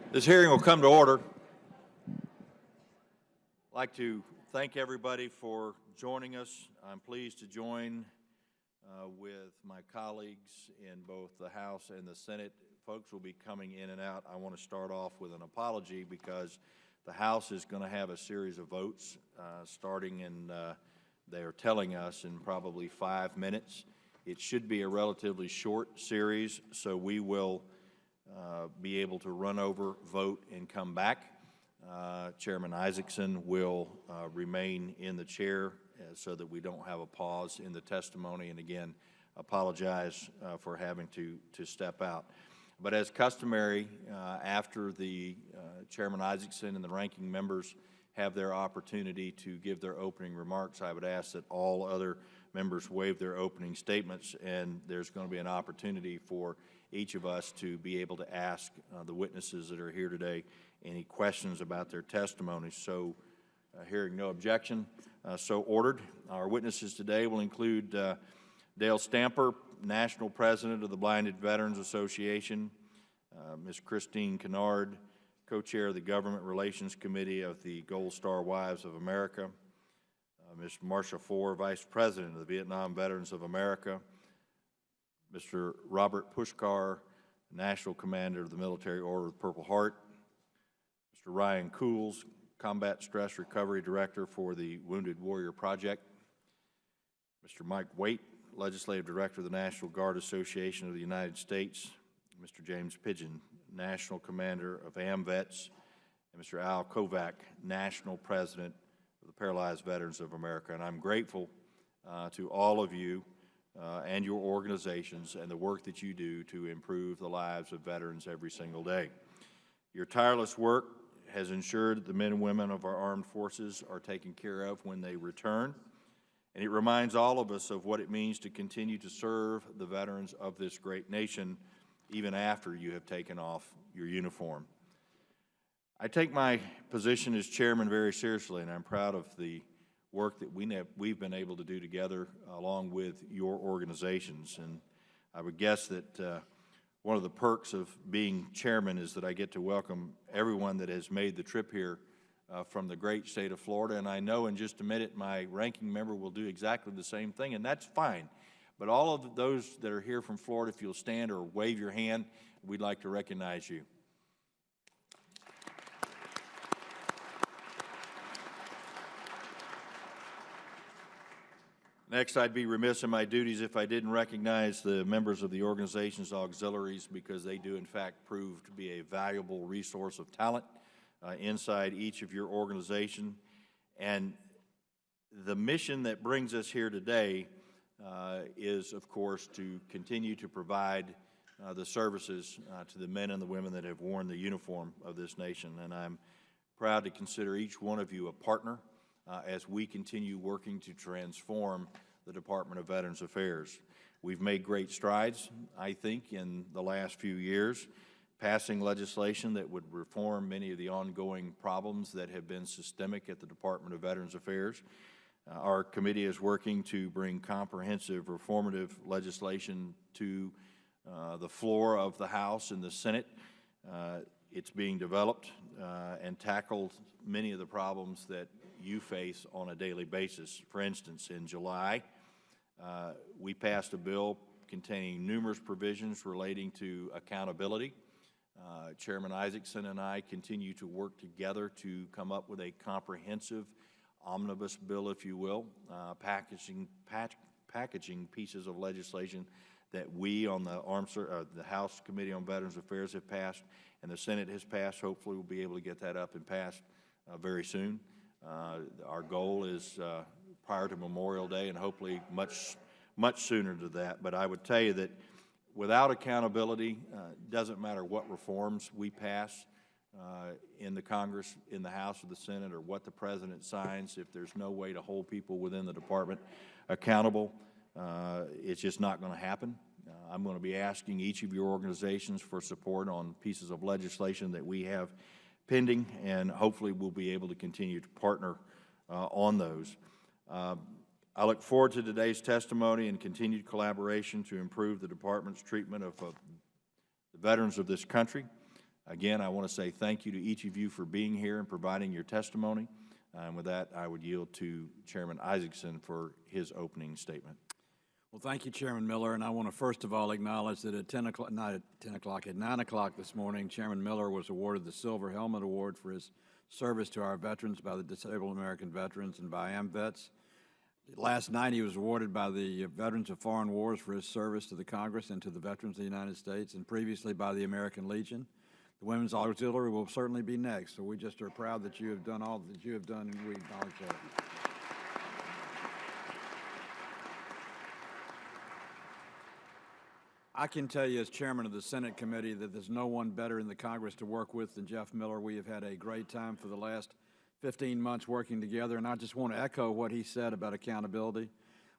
This hearing will come to order. I'd like to thank everybody for joining us. I'm pleased to join with my colleagues in both the House and the Senate. Folks will be coming in and out. I want to start off with an apology because the House is going to have a series of votes starting in, they are telling us, in probably 5 minutes. It should be a relatively short series, so we will be able to run over, vote, and come back. Chairman Isaacson will remain in the chair so that we don't have a pause in the testimony, and again, apologize for having to step out. But as customary, after the Chairman Isaacson and the ranking members have their opportunity to give their opening remarks, I would ask that all other members waive their opening statements, and there's going to be an opportunity for each of us to be able to ask the witnesses that are here today any questions about their testimony. So, hearing no objection, so ordered. Our witnesses today will include Dale Stamper, National President of the Blinded Veterans Association, Ms. Christine Kennard, Co-Chair of the Government Relations Committee of the Gold Star Wives of America, Ms. Marsha Foer, Vice President of the Vietnam Veterans of America, Mr. Robert Pushkar, National Commander of the Military Order of the Purple Heart, Mr. Ryan Cools, Combat Stress Recovery Director for the Wounded Warrior Project, Mr. Mike Waite, Legislative Director of the National Guard Association of the United States, Mr. James Pidgeon, National Commander of AMVETS, and Mr. Al Kovac, National President of the Paralyzed Veterans of America. And I'm grateful to all of you and your organizations and the work that you do to improve the lives of veterans every single day. Your tireless work has ensured that the men and women of our armed forces are taken care of when they return, and it reminds all of us of what it means to continue to serve the veterans of this great nation even after you have taken off your uniform. I take my position as chairman very seriously, and I'm proud of the work that we've been able to do together along with your organizations. And I would guess that one of the perks of being chairman is that I get to welcome everyone that has made the trip here from the great state of Florida. And I know in just a minute my ranking member will do exactly the same thing, and that's fine. But all of those that are here from Florida, if you'll stand or wave your hand, we'd like to recognize you. Next, I'd be remiss in my duties if I didn't recognize the members of the organization's auxiliaries, because they do in fact prove to be a valuable resource of talent inside each of your organization. And the mission that brings us here today is, of course, to continue to provide the services to the men and the women that have worn the uniform of this nation. And I'm proud to consider each one of you a partner as we continue working to transform the Department of Veterans Affairs. We've made great strides, I think, in the last few years, passing legislation that would reform many of the ongoing problems that have been systemic at the Department of Veterans Affairs. Our committee is working to bring comprehensive reformative legislation to the floor of the House and the Senate. It's being developed and tackled many of the problems that you face on a daily basis. For instance, in July, we passed a bill containing numerous provisions relating to accountability. Chairman Isaacson and I continue to work together to come up with a comprehensive omnibus bill, if you will, packaging pieces of legislation that we on the House Committee on Veterans Affairs have passed and the Senate has passed. Hopefully we'll be able to get that up and passed very soon. Our goal is prior to Memorial Day, and hopefully much sooner to that. But I would tell you that without accountability, doesn't matter what reforms we pass in the Congress, in the House or the Senate, or what the President signs, if there's no way to hold people within the department accountable, it's just not going to happen. I'm going to be asking each of your organizations for support on pieces of legislation that we have pending, and hopefully we'll be able to continue to partner on those. I look forward to today's testimony and continued collaboration to improve the Department's treatment of the veterans of this country. Again, I want to say thank you to each of you for being here and providing your testimony. And with that, I would yield to Chairman Isaacson for his opening statement. Well, thank you, Chairman Miller. And I want to first of all acknowledge that at 10 o'clock, not at 10 o'clock, at 9 o'clock this morning, Chairman Miller was awarded the Silver Helmet Award for his service to our veterans by the Disabled American Veterans and by AMVETS. Last night, he was awarded by the Veterans of Foreign Wars for his service to the Congress and to the veterans of the United States, and previously by the American Legion. The Women's Auxiliary will certainly be next, so we just are proud that you have done all that you have done, and we acknowledge that. I can tell you as chairman of the Senate committee that there's no one better in the Congress to work with than Jeff Miller. We have had a great time for the last 15 months working together, and I just want to echo what he said about accountability.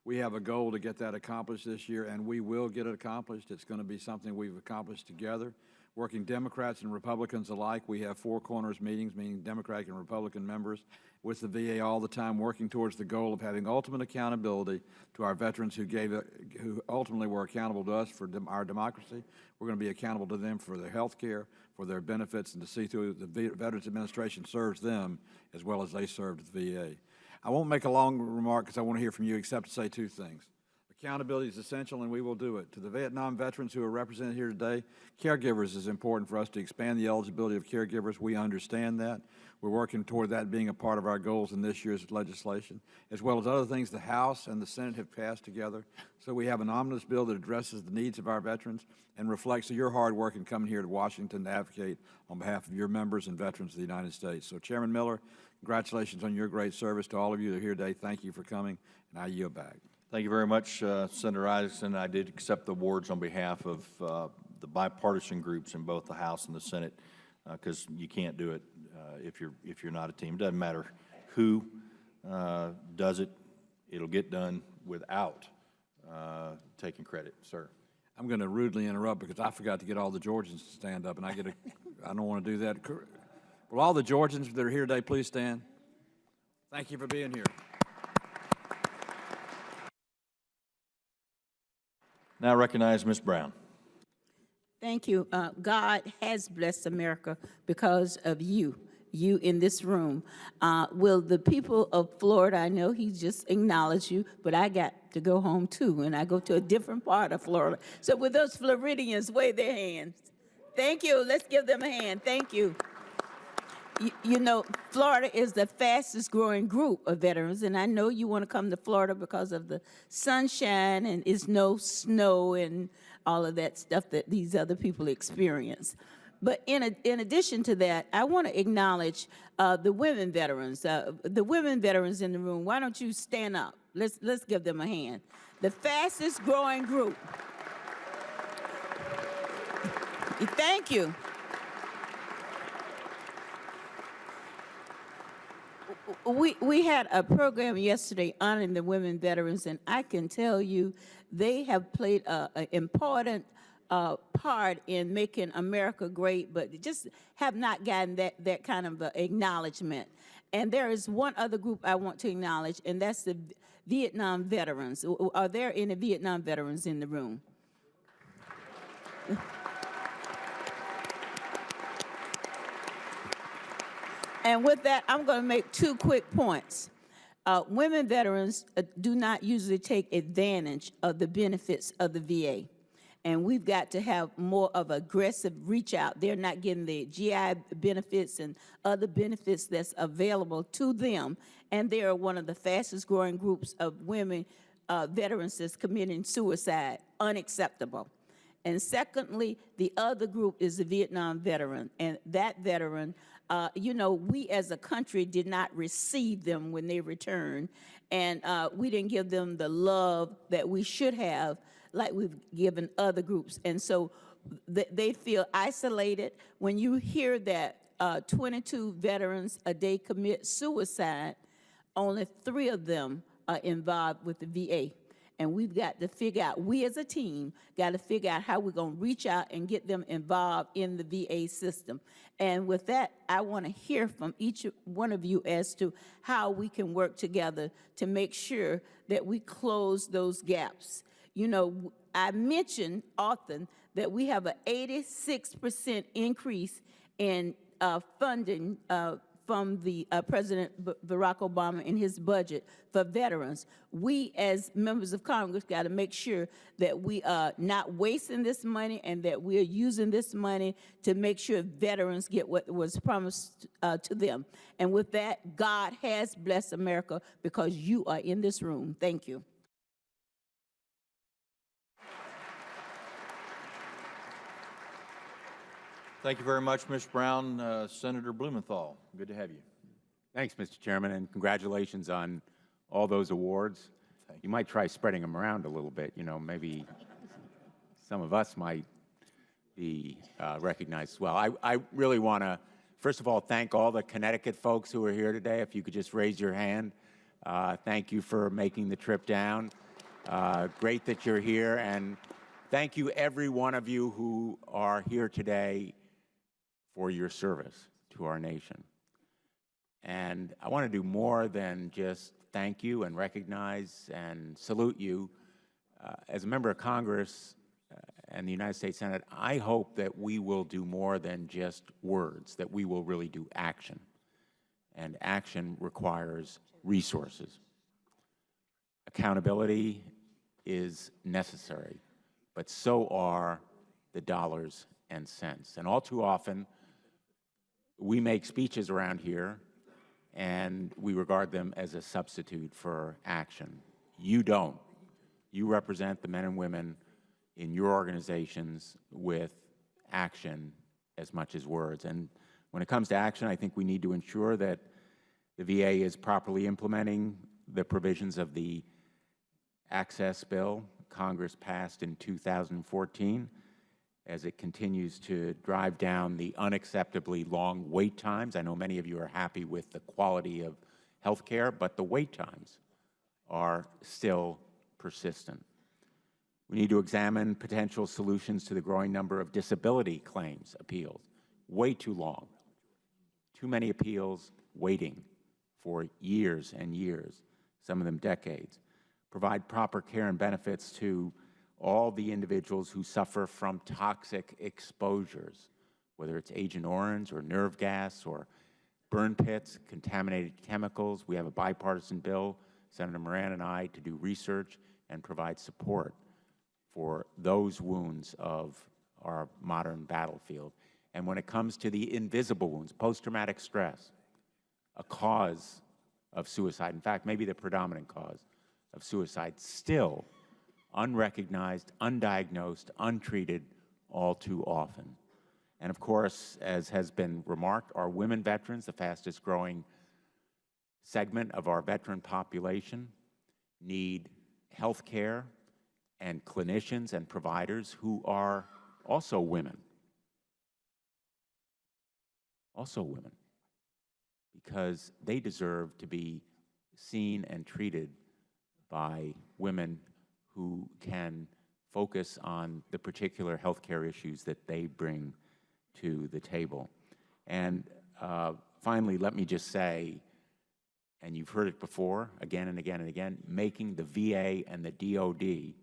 We have a goal to get that accomplished this year, and we will get it accomplished. It's going to be something we've accomplished together. Working Democrats and Republicans alike, we have four corners meetings, meaning Democratic and Republican members, with the VA all the time, working towards the goal of having ultimate accountability to our veterans who ultimately were accountable to us for our democracy. We're going to be accountable to them for their health care, for their benefits, and to see through the Veterans Administration serves them as well as they served the VA. I won't make a long remark because I want to hear from you except to say two things. Accountability is essential, and we will do it. To the Vietnam veterans who are represented here today, caregivers is important for us to expand the eligibility of caregivers. We understand that. We're working toward that being a part of our goals in this year's legislation, as well as other things the House and the Senate have passed together. So we have an omnibus bill that addresses the needs of our veterans and reflects your hard work in coming here to Washington to advocate on behalf of your members and veterans of the United States. So, Chairman Miller, congratulations on your great service. To all of you that are here today, thank you for coming, and I yield back. Thank you very much, Senator Isaacson. I did accept the awards on behalf of the bipartisan groups in both the House and the Senate, because you can't do it if you're not a team. It doesn't matter who does it; it'll get done without taking credit, sir. I'm going to rudely interrupt because I forgot to get all the Georgians to stand up, and I don't want to do that. Will all the Georgians that are here today please stand? Thank you for being here. Now I recognize Ms. Brown. Thank you. God has blessed America because of you in this room. Will the people of Florida, I know he just acknowledged you, but I got to go home too, and I go to a different part of Florida. So will those Floridians wave their hands? Thank you. Let's give them a hand. Thank you. You know, Florida is the fastest growing group of veterans, and I know you want to come to Florida because of the sunshine and it's no snow and all of that stuff that these other people experience. But in addition to that, I want to acknowledge the women veterans. The women veterans in the room, why don't you stand up? Let's give them a hand. The fastest growing group. Thank you. We had a program yesterday honoring the women veterans, and I can tell you they have played an important part in making America great, but just have not gotten that kind of acknowledgement. And there is one other group I want to acknowledge, and that's the Vietnam veterans. Are there any Vietnam veterans in the room? And with that, I'm going to make two quick points. Women veterans do not usually take advantage of the benefits of the VA. And we've got to have more of an aggressive reach out. They're not getting the GI benefits and other benefits that's available to them. And they are one of the fastest growing groups of women veterans that's committing suicide. Unacceptable. And secondly, the other group is the Vietnam veteran. And that veteran, you know, we as a country did not receive them when they returned. And we didn't give them the love that we should have like we've given other groups. And so they feel isolated. When you hear that 22 veterans a day commit suicide, only 3 of them are involved with the VA. And we've got to figure out, we as a team, got to figure out how we're going to reach out and get them involved in the VA system. And with that, I want to hear from each one of you as to how we can work together to make sure that we close those gaps. You know, I mentioned often that we have an 86% increase in funding from the President Barack Obama in his budget for veterans. We, as members of Congress, got to make sure that we are not wasting this money and that we are using this money to make sure veterans get what was promised to them. And with that, God has blessed America because you are in this room. Thank you. Thank you very much, Ms. Brown. Senator Blumenthal, good to have you. Thanks, Mr. Chairman, and congratulations on all those awards. You might try spreading them around a little bit. You know, maybe some of us might be recognized as well. I really want to, first of all, thank all the Connecticut folks who are here today. If you could just raise your hand. Thank you for making the trip down. Great that you're here, and thank you, every one of you who are here today, for your service to our nation. And I want to do more than just thank you and recognize and salute you. As a member of Congress and the United States Senate, I hope that we will do more than just words, that we will really do action. And action requires resources. Accountability is necessary, but so are the dollars and cents. And all too often, we make speeches around here and we regard them as a substitute for action. You don't. You represent the men and women in your organizations with action as much as words. And when it comes to action, I think we need to ensure that the VA is properly implementing the provisions of the Access Bill Congress passed in 2014, as it continues to drive down the unacceptably long wait times. I know many of you are happy with the quality of health care, but the wait times are still persistent. We need to examine potential solutions to the growing number of disability claims appeals. Way too long. Too many appeals waiting for years and years, some of them decades. Provide proper care and benefits to all the individuals who suffer from toxic exposures, whether it's Agent Orange or nerve gas or burn pits, contaminated chemicals. We have a bipartisan bill, Senator Moran and I, to do research and provide support for those wounds of our modern battlefield. And when it comes to the invisible wounds, post-traumatic stress, a cause of suicide, in fact, maybe the predominant cause of suicide, still unrecognized, undiagnosed, untreated all too often. And of course, as has been remarked, our women veterans, the fastest growing segment of our veteran population, need health care and clinicians and providers who are also women. Also women. Because they deserve to be seen and treated by women who can focus on the particular health care issues that they bring to the table. And finally, let me just say, and you've heard it before, again and again and again, making the VA and the DoD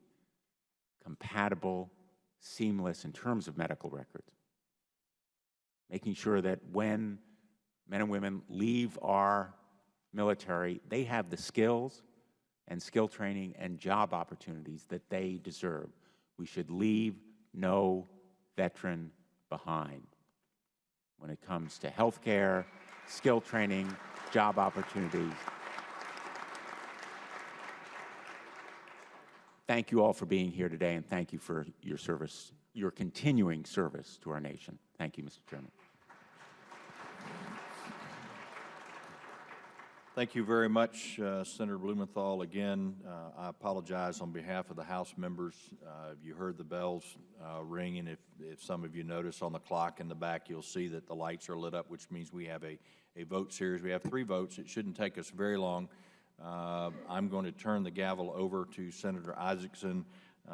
compatible, seamless in terms of medical records. Making sure that when men and women leave our military, they have the skills and skill training and job opportunities that they deserve. We should leave no veteran behind when it comes to health care, skill training, job opportunities. Thank you all for being here today, and thank you for your service, your continuing service to our nation. Thank you, Mr. Chairman. Thank you very much, Senator Blumenthal. Again, I apologize on behalf of the House members. You heard the bells ringing. If some of you notice on the clock in the back, you'll see that the lights are lit up, which means we have a vote series. We have 3 votes. It shouldn't take us very long. I'm going to turn the gavel over to Senator Isaacson,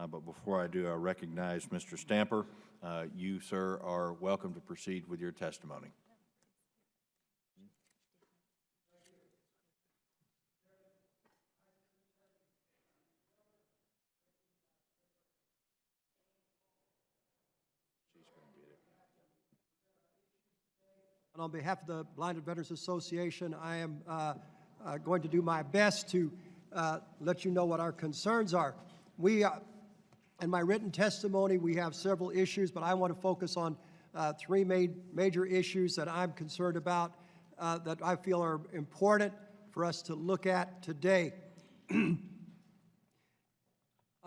but before I do, I recognize Mr. Stamper. You, sir, are welcome to proceed with your testimony. And on behalf of the Blinded Veterans Association, I am going to do my best to let you know what our concerns are. In my written testimony, we have several issues, but I want to focus on three major issues that I'm concerned about that I feel are important for us to look at today. I'm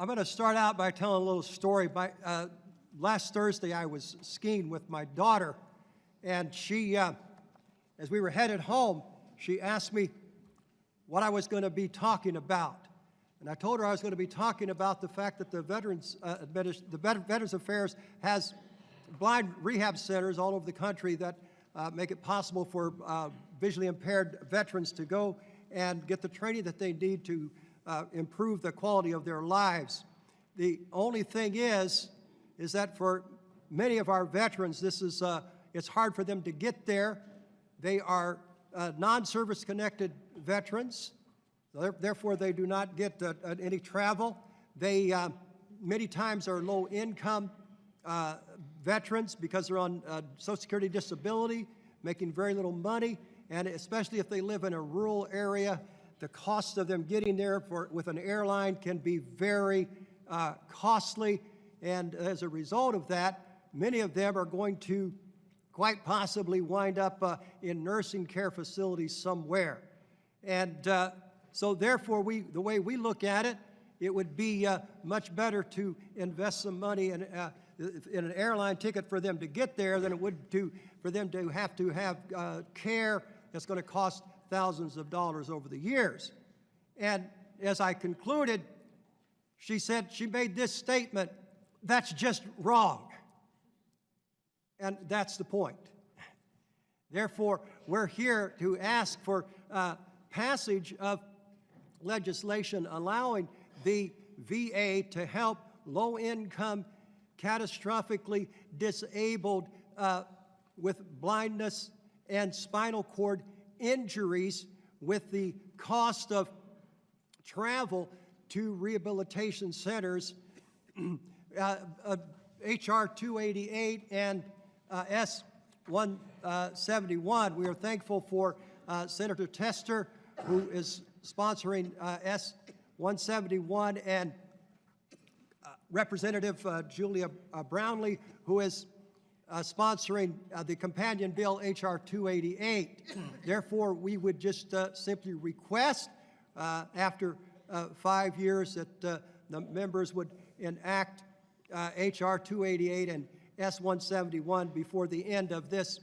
going to start out by telling a little story. Last Thursday, I was skiing with my daughter, and she, as we were headed home, she asked me what I was going to be talking about. And I told her I was going to be talking about the fact that the Veterans Affairs has blind rehab centers all over the country that make it possible for visually impaired veterans to go and get the training that they need to improve the quality of their lives. The only thing is that for many of our veterans, it's hard for them to get there. They are non-service connected veterans. Therefore, they do not get any travel. They many times are low-income veterans because they're on Social Security disability, making very little money, and especially if they live in a rural area, the cost of them getting there with an airline can be very costly, and as a result of that, many of them are going to quite possibly wind up in nursing care facilities somewhere. And so therefore, the way we look at it, it would be much better to invest some money in an airline ticket for them to get there than it would for them to have care that's going to cost thousands of dollars over the years. And as I concluded, she made this statement, "That's just wrong." And that's the point. Therefore, we're here to ask for passage of legislation allowing the VA to help low-income, catastrophically disabled with blindness and spinal cord injuries with the cost of travel to rehabilitation centers. H.R. 288 and S-171. We are thankful for Senator Tester, who is sponsoring S-171, and Representative Julia Brownlee, who is sponsoring the companion bill, H.R. 288. Therefore, we would just simply request, after 5 years, that the members would enact H.R. 288 and S-171 before the end of this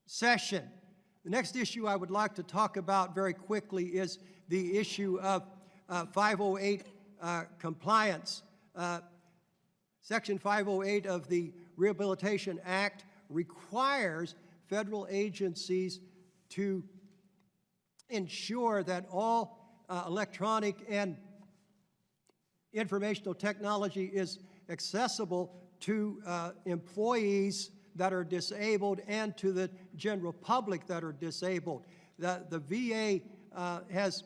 session. The next issue I would like to talk about very quickly is the issue of 508 compliance. Section 508 of the Rehabilitation Act requires federal agencies to ensure that all electronic and informational technology is accessible to employees that are disabled and to the general public that are disabled. The VA has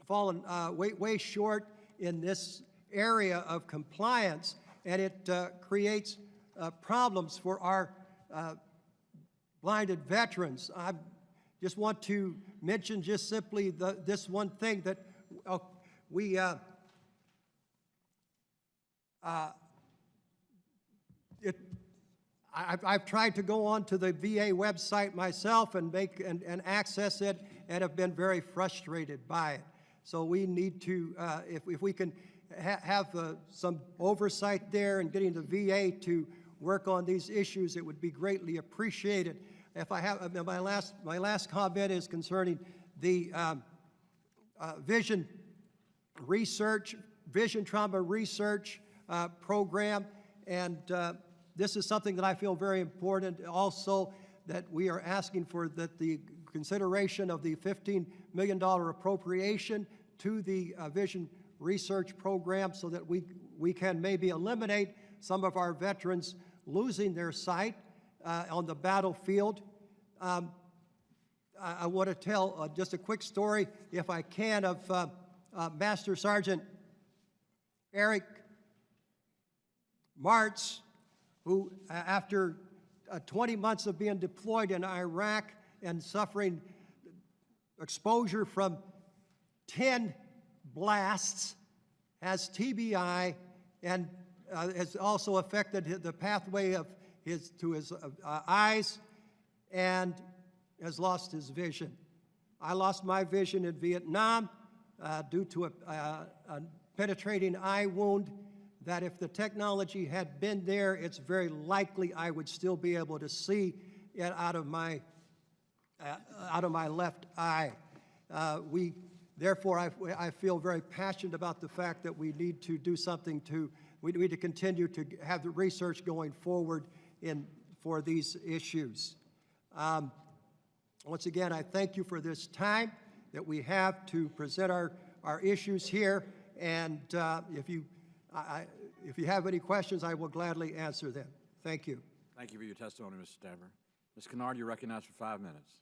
fallen way short in this area of compliance, and it creates problems for our blinded veterans. I just want to mention just simply this one thing that I've tried to go on to the VA website myself and access it, and have been very frustrated by it. So we need to, if we can have some oversight there and getting the VA to work on these issues, it would be greatly appreciated. If I have my last comment is concerning the vision trauma research program, and this is something that I feel very important also, that we are asking for, that the consideration of the $15 million appropriation to the vision research program, so that we can maybe eliminate some of our veterans losing their sight on the battlefield. I want to tell just a quick story, if I can, of Master Sergeant Eric Martz, who, after 20 months of being deployed in Iraq and suffering exposure from 10 blasts, has TBI, and has also affected the pathway of his eyes, and has lost his vision. I lost my vision in Vietnam due to a penetrating eye wound that if the technology had been there, it's very likely I would still be able to see it out of my left eye. Therefore, I feel very passionate about the fact that we need to do something we need to continue to have the research going forward for these issues. Once again, I thank you for this time that we have to present our issues here, and if you have any questions, I will gladly answer them. Thank you. Thank you for your testimony, Mr. Stavner. Ms. Kennard, you're recognized for 5 minutes.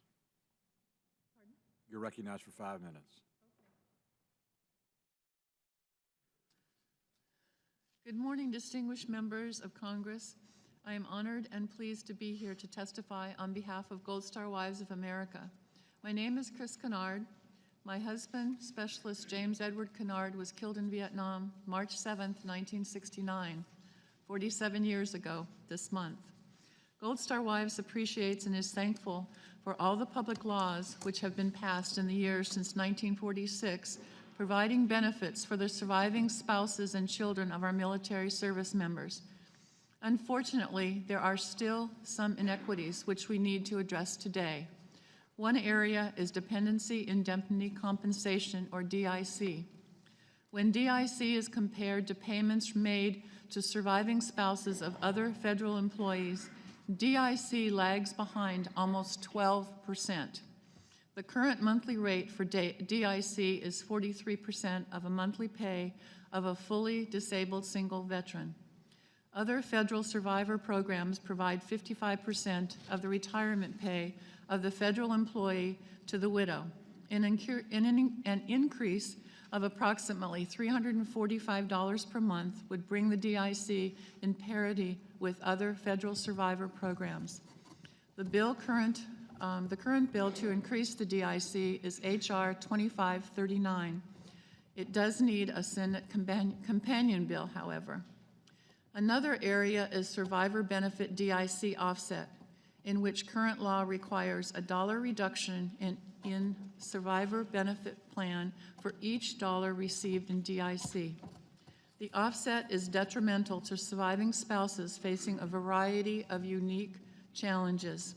Pardon? You're recognized for 5 minutes. Good morning, distinguished members of Congress. I am honored and pleased to be here to testify on behalf of Gold Star Wives of America. My name is Chris Kennard. My husband, Specialist James Edward Kennard, was killed in Vietnam March 7th, 1969, 47 years ago this month. Gold Star Wives appreciates and is thankful for all the public laws which have been passed in the years since 1946, providing benefits for the surviving spouses and children of our military service members. Unfortunately, there are still some inequities which we need to address today. One area is dependency indemnity compensation, or DIC. When DIC is compared to payments made to surviving spouses of other federal employees, DIC lags behind almost 12%. The current monthly rate for DIC is 43% of a monthly pay of a fully disabled single veteran. Other federal survivor programs provide 55% of the retirement pay of the federal employee to the widow. An increase of approximately $345 per month would bring the DIC in parity with other federal survivor programs. The current bill to increase the DIC is H.R. 2539. It does need a Senate companion bill, however. Another area is survivor benefit DIC offset, in which current law requires a $1 reduction in survivor benefit plan for each dollar received in DIC. The offset is detrimental to surviving spouses facing a variety of unique challenges.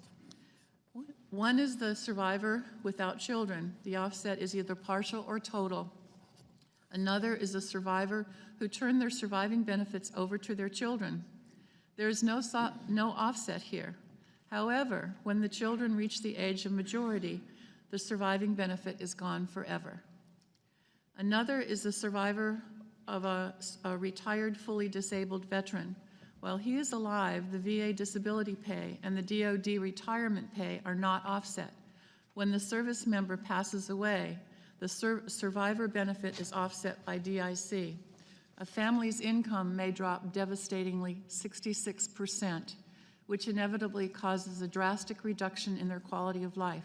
One is the survivor without children. The offset is either partial or total. Another is a survivor who turned their surviving benefits over to their children. There is no offset here. However, when the children reach the age of majority, the surviving benefit is gone forever. Another is the survivor of a retired, fully disabled veteran. While he is alive, the VA disability pay and the DoD retirement pay are not offset. When the service member passes away, the survivor benefit is offset by DIC. A family's income may drop devastatingly 66%, which inevitably causes a drastic reduction in their quality of life.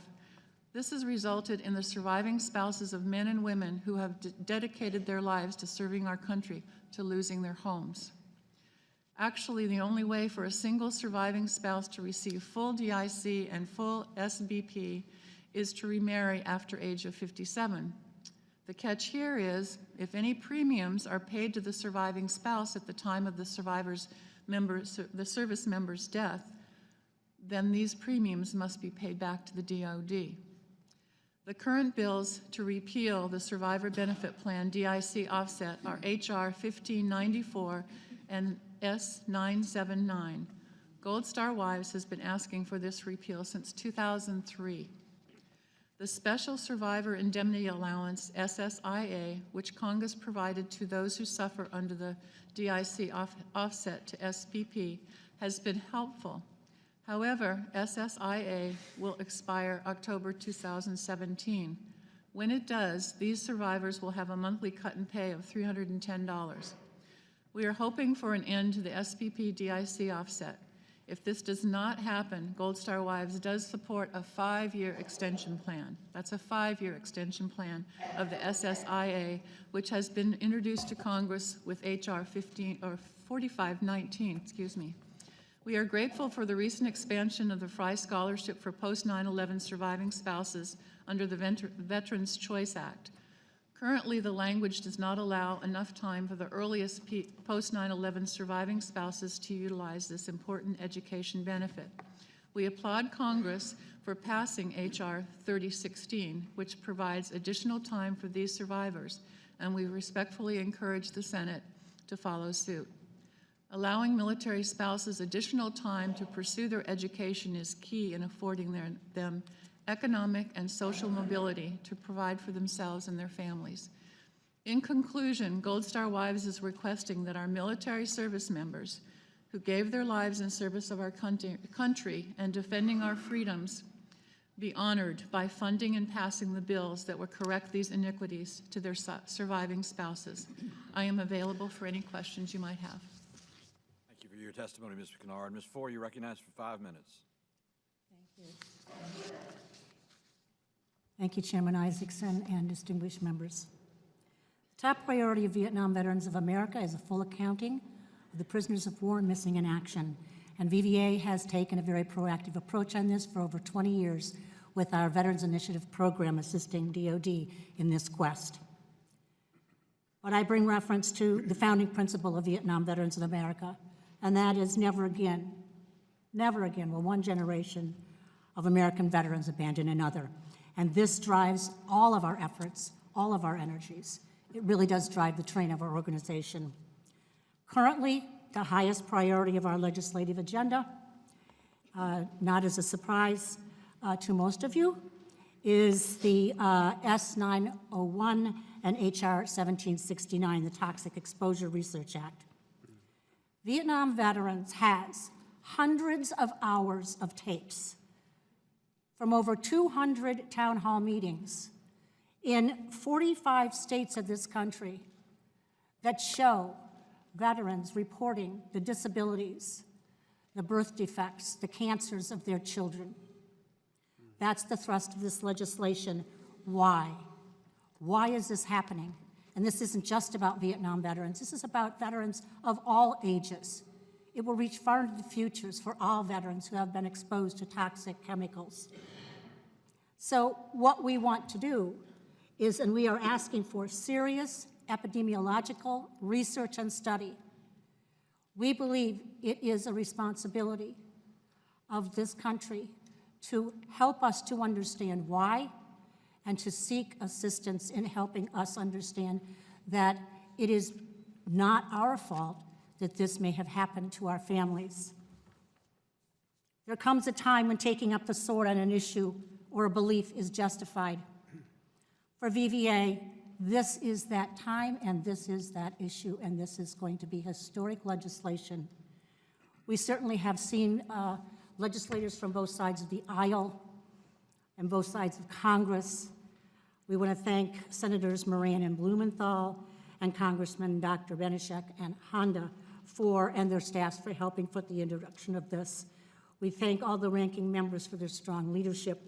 This has resulted in the surviving spouses of men and women who have dedicated their lives to serving our country to losing their homes. Actually, the only way for a single surviving spouse to receive full DIC and full SBP is to remarry after age of 57. The catch here is, if any premiums are paid to the surviving spouse at the time of the service member's death, then these premiums must be paid back to the DoD. The current bills to repeal the Survivor Benefit Plan DIC offset are H.R. 1594 and S979. Gold Star Wives has been asking for this repeal since 2003. The Special Survivor Indemnity Allowance, SSIA, which Congress provided to those who suffer under the DIC offset to SBP, has been helpful. However, SSIA will expire October 2017. When it does, these survivors will have a monthly cut in pay of $310. We are hoping for an end to the SBP DIC offset. If this does not happen, Gold Star Wives does support a 5-year extension plan. That's a 5-year extension plan of the SSIA, which has been introduced to Congress with H.R. 4519, excuse me. We are grateful for the recent expansion of the Frye Scholarship for post-9/11 surviving spouses under the Veterans Choice Act. Currently, the language does not allow enough time for the earliest post-9/11 surviving spouses to utilize this important education benefit. We applaud Congress for passing H.R. 3016, which provides additional time for these survivors, and we respectfully encourage the Senate to follow suit. Allowing military spouses additional time to pursue their education is key in affording them economic and social mobility to provide for themselves and their families. In conclusion, Gold Star Wives is requesting that our military service members who gave their lives in service of our country and defending our freedoms be honored by funding and passing the bills that will correct these iniquities to their surviving spouses. I am available for any questions you might have. Thank you for your testimony, Mr. Kennard. Ms. Ford, you're recognized for 5 minutes. Thank you. Thank you, Chairman Isaacson and distinguished members. The top priority of Vietnam Veterans of America is a full accounting of the prisoners of war missing in action. And VVA has taken a very proactive approach on this for over 20 years with our Veterans Initiative program assisting DOD in this quest. But I bring reference to the founding principle of Vietnam Veterans of America, and that is never again will one generation of American veterans abandon another. And this drives all of our efforts, all of our energies. It really does drive the train of our organization. Currently, the highest priority of our legislative agenda, not as a surprise to most of you, is the S901 and HR 1769, the Toxic Exposure Research Act. Vietnam Veterans has hundreds of hours of tapes from over 200 town hall meetings in 45 states of this country that show veterans reporting the disabilities, the birth defects, the cancers of their children. That's the thrust of this legislation. Why? Why is this happening? And this isn't just about Vietnam veterans. This is about veterans of all ages. It will reach far into the futures for all veterans who have been exposed to toxic chemicals. So what we want to do is, and we are asking for serious epidemiological research and study. We believe it is a responsibility of this country to help us to understand why and to seek assistance in helping us understand that it is not our fault that this may have happened to our families. There comes a time when taking up the sword on an issue or a belief is justified. For VVA, this is that time, and this is that issue, and this is going to be historic legislation. We certainly have seen legislators from both sides of the aisle and both sides of Congress. We want to thank Senators Moran and Blumenthal and Congressman Dr. Benishek and Honda and their staffs for helping put the introduction of this. We thank all the ranking members for their strong leadership.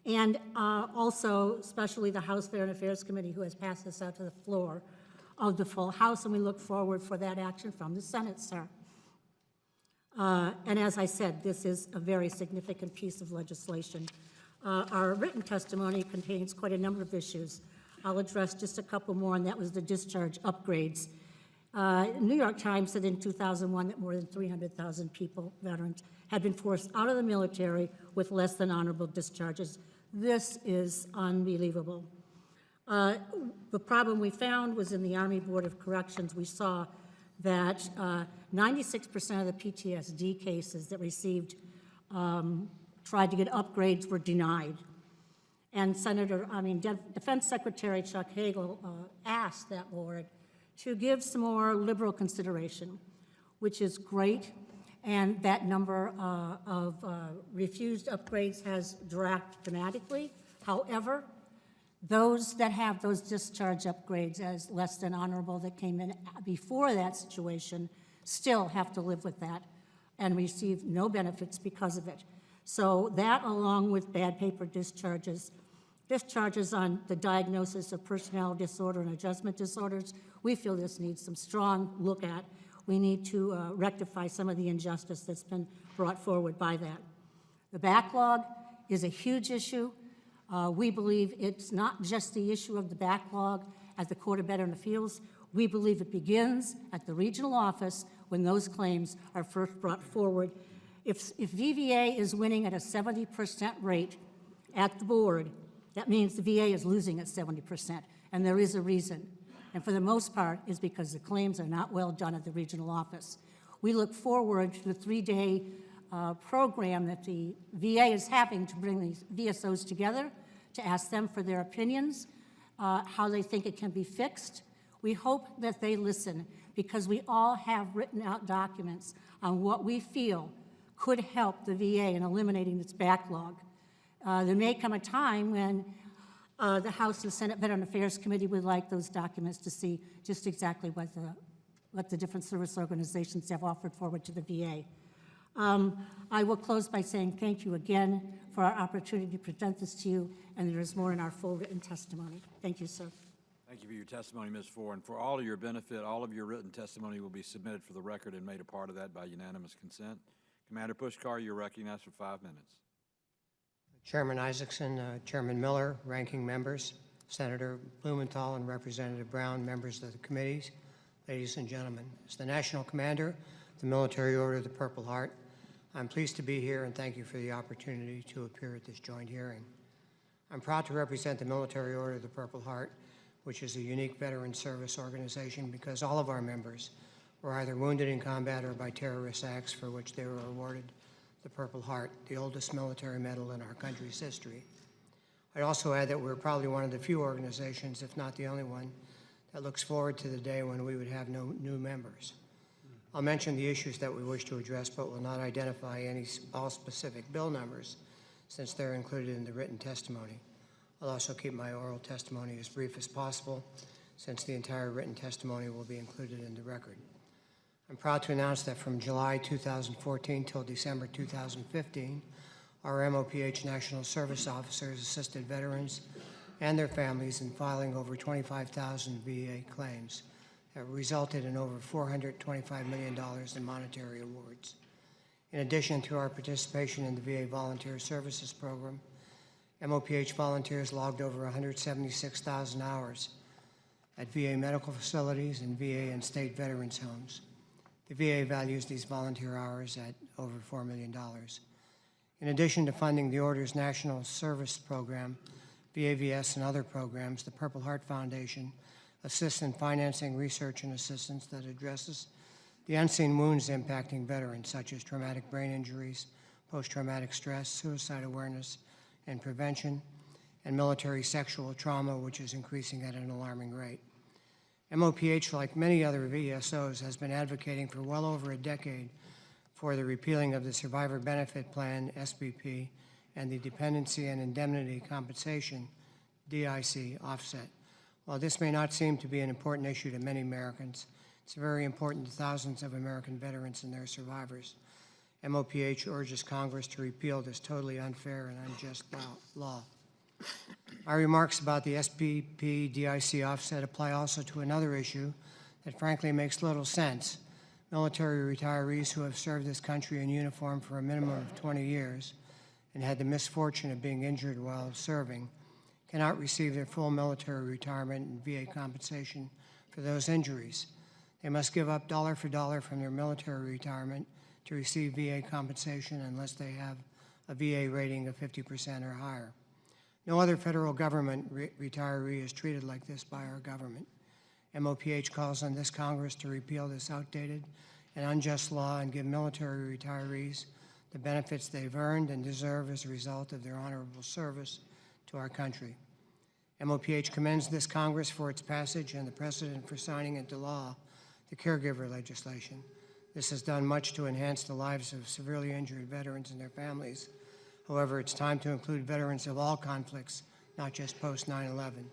And also, especially the House Veteran Affairs Committee, who has passed this out to the floor of the full House, and we look forward for that action from the Senate, sir. And as I said, this is a very significant piece of legislation. Our written testimony contains quite a number of issues. I'll address just a couple more, and that was the discharge upgrades. New York Times said in 2001 that more than 300,000 people, veterans, had been forced out of the military with less than honorable discharges. This is unbelievable. The problem we found was in the Army Board of Corrections. We saw that 96% of the PTSD cases that received, tried to get upgrades were denied. And Defense Secretary Chuck Hagel asked that board to give some more liberal consideration, which is great. And that number of refused upgrades has dropped dramatically. However, those that have those discharge upgrades as less than honorable that came in before that situation still have to live with that and receive no benefits because of it. So that, along with bad paper discharges on the diagnosis of personality disorder and adjustment disorders, we feel this needs some strong look at. We need to rectify some of the injustice that's been brought forward by that. The backlog is a huge issue. We believe it's not just the issue of the backlog at the Court of Veteran Appeals. We believe it begins at the regional office when those claims are first brought forward. If VVA is winning at a 70% rate at the board, that means the VA is losing at 70%, and there is a reason. And for the most part, is because the claims are not well done at the regional office. We look forward to the 3-day program that the VA is having to bring these VSOs together, to ask them for their opinions, how they think it can be fixed. We hope that they listen, because we all have written out documents on what we feel could help the VA in eliminating its backlog. There may come a time when the House and Senate Veteran Affairs Committee would like those documents to see just exactly what the different service organizations have offered forward to the VA. I will close by saying thank you again for our opportunity to present this to you, and there is more in our full written testimony. Thank you, sir. Thank you for your testimony, Ms. Ford. And for all of your benefit, all of your written testimony will be submitted for the record and made a part of that by unanimous consent. Commander Pushkar, you're recognized for 5 minutes. Chairman Isaacson, Chairman Miller, ranking members, Senator Blumenthal and Representative Brown, members of the committees, ladies and gentlemen. As the National Commander of the Military Order of the Purple Heart, I'm pleased to be here and thank you for the opportunity to appear at this joint hearing. I'm proud to represent the Military Order of the Purple Heart, which is a unique veteran service organization because all of our members were either wounded in combat or by terrorist acts for which they were awarded the Purple Heart, the oldest military medal in our country's history. I'd also add that we're probably one of the few organizations, if not the only one, that looks forward to the day when we would have no new members. I'll mention the issues that we wish to address, but will not identify all specific bill numbers since they're included in the written testimony. I'll also keep my oral testimony as brief as possible since the entire written testimony will be included in the record. I'm proud to announce that from July 2014 till December 2015, our MOPH National Service Officers assisted veterans and their families in filing over 25,000 VA claims that resulted in over $425 million in monetary awards. In addition to our participation in the VA Volunteer Services Program, MOPH volunteers logged over 176,000 hours at VA medical facilities and VA and state veterans homes. The VA values these volunteer hours at over $4 million. In addition to funding the Order's National Service Program, VAVS, and other programs, the Purple Heart Foundation assists in financing research and assistance that addresses the unseen wounds impacting veterans, such as traumatic brain injuries, post-traumatic stress, suicide awareness and prevention, and military sexual trauma, which is increasing at an alarming rate. MOPH, like many other VSOs, has been advocating for well over a decade for the repealing of the Survivor Benefit Plan, SBP, and the Dependency and Indemnity Compensation, DIC, offset. While this may not seem to be an important issue to many Americans, it's very important to thousands of American veterans and their survivors. MOPH urges Congress to repeal this totally unfair and unjust law. My remarks about the SBP DIC offset apply also to another issue that frankly makes little sense. Military retirees who have served this country in uniform for a minimum of 20 years and had the misfortune of being injured while serving cannot receive their full military retirement and VA compensation for those injuries. They must give up dollar for dollar from their military retirement to receive VA compensation unless they have a VA rating of 50% or higher. No other federal government retiree is treated like this by our government. MOPH calls on this Congress to repeal this outdated and unjust law and give military retirees the benefits they've earned and deserve as a result of their honorable service to our country. MOPH commends this Congress for its passage and the precedent for signing into law the caregiver legislation. This has done much to enhance the lives of severely injured veterans and their families. However, it's time to include veterans of all conflicts, not just post 9/11.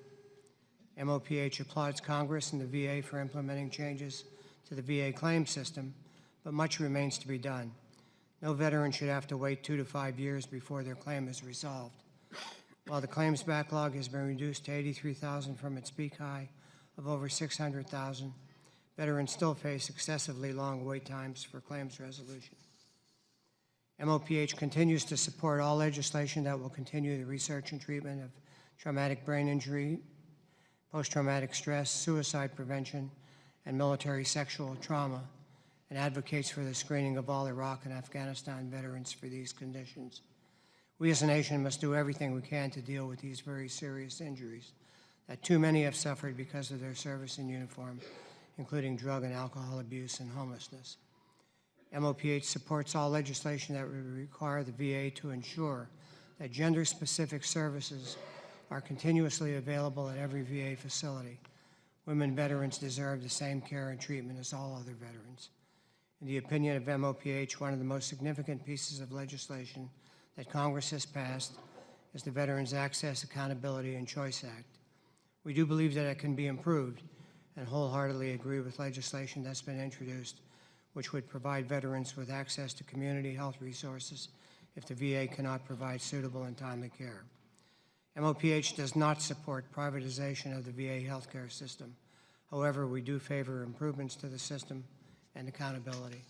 MOPH applauds Congress and the VA for implementing changes to the VA claim system, but much remains to be done. No veteran should have to wait 2 to 5 years before their claim is resolved. While the claims backlog has been reduced to 83,000 from its peak high of over 600,000, veterans still face excessively long wait times for claims resolution. MOPH continues to support all legislation that will continue the research and treatment of traumatic brain injury, post-traumatic stress, suicide prevention, and military sexual trauma, and advocates for the screening of all Iraq and Afghanistan veterans for these conditions. We as a nation must do everything we can to deal with these very serious injuries that too many have suffered because of their service in uniform, including drug and alcohol abuse and homelessness. MOPH supports all legislation that would require the VA to ensure that gender-specific services are continuously available at every VA facility. Women veterans deserve the same care and treatment as all other veterans. In the opinion of MOPH, one of the most significant pieces of legislation that Congress has passed is the Veterans Access, Accountability, and Choice Act. We do believe that it can be improved and wholeheartedly agree with legislation that's been introduced, which would provide veterans with access to community health resources if the VA cannot provide suitable and timely care. MOPH does not support privatization of the VA healthcare system. However, we do favor improvements to the system and accountability.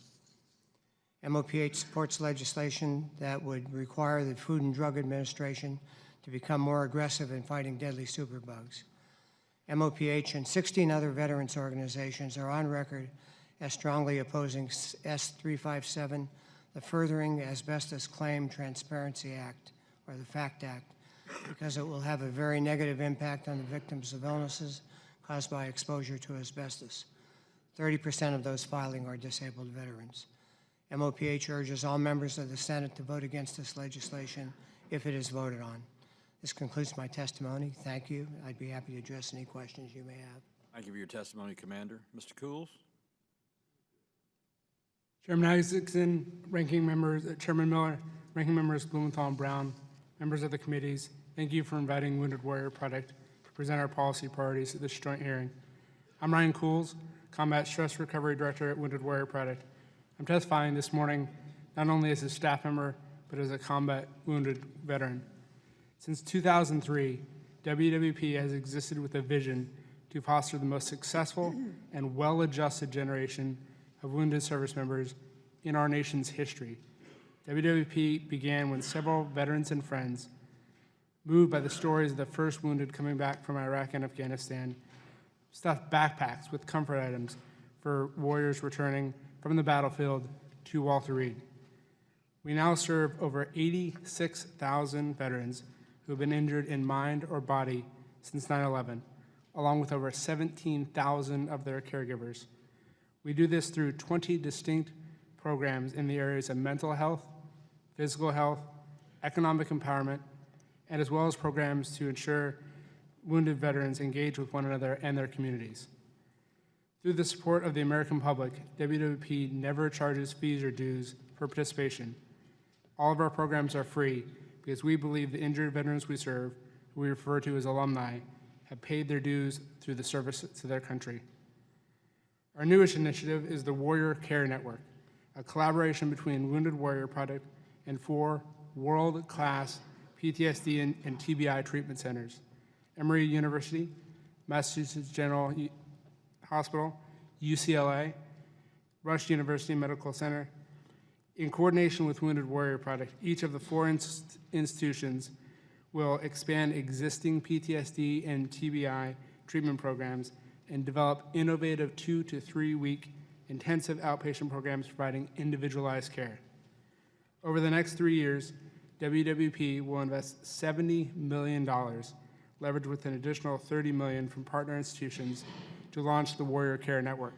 MOPH supports legislation that would require the Food and Drug Administration to become more aggressive in fighting deadly superbugs. MOPH and 16 other veterans organizations are on record as strongly opposing S357, the Furthering Asbestos Claim Transparency Act, or the FACT Act, because it will have a very negative impact on the victims of illnesses caused by exposure to asbestos. 30% of those filing are disabled veterans. MOPH urges all members of the Senate to vote against this legislation if it is voted on. This concludes my testimony. Thank you. I'd be happy to address any questions you may have. Thank you for your testimony, Commander. Mr. Cools? Chairman Isaacson, Ranking Members, Chairman Miller, Ranking Members Blumenthal and Brown, members of the committees, thank you for inviting Wounded Warrior Project to present our policy priorities at this joint hearing. I'm Ryan Cools, Combat Stress Recovery Director at Wounded Warrior Project. I'm testifying this morning not only as a staff member, but as a combat wounded veteran. Since 2003, WWP has existed with a vision to foster the most successful and well-adjusted generation of wounded service members in our nation's history. WWP began when several veterans and friends, moved by the stories of the first wounded coming back from Iraq and Afghanistan, stuffed backpacks with comfort items for warriors returning from the battlefield to Walter Reed. We now serve over 86,000 veterans who have been injured in mind or body since 9/11, along with over 17,000 of their caregivers. We do this through 20 distinct programs in the areas of mental health, physical health, economic empowerment, and as well as programs to ensure wounded veterans engage with one another and their communities. Through the support of the American public, WWP never charges fees or dues for participation. All of our programs are free because we believe the injured veterans we serve, who we refer to as alumni, have paid their dues through the service to their country. Our newest initiative is the Warrior Care Network, a collaboration between Wounded Warrior Project and 4 world-class PTSD and TBI treatment centers: Emory University, Massachusetts General Hospital, UCLA, Rush University Medical Center. In coordination with Wounded Warrior Project, each of the 4 institutions will expand existing PTSD and TBI treatment programs and develop innovative 2 to 3 week intensive outpatient programs providing individualized care. Over the next 3 years, WWP will invest $70 million, leveraged with an additional $30 million from partner institutions, to launch the Warrior Care Network.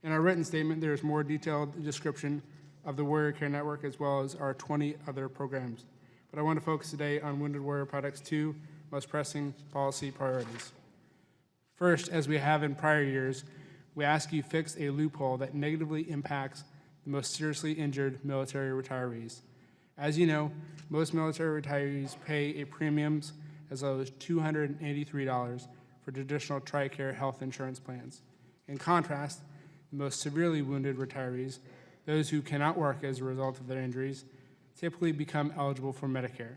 In our written statement, there is more detailed description of the Warrior Care Network as well as our 20 other programs. But I want to focus today on Wounded Warrior Project's 2 most pressing policy priorities. First, as we have in prior years, we ask you fix a loophole that negatively impacts the most seriously injured military retirees. As you know, most military retirees pay a premiums as low as $283 for traditional TRICARE health insurance plans. In contrast, the most severely wounded retirees, Those who cannot work as a result of their injuries typically become eligible for Medicare.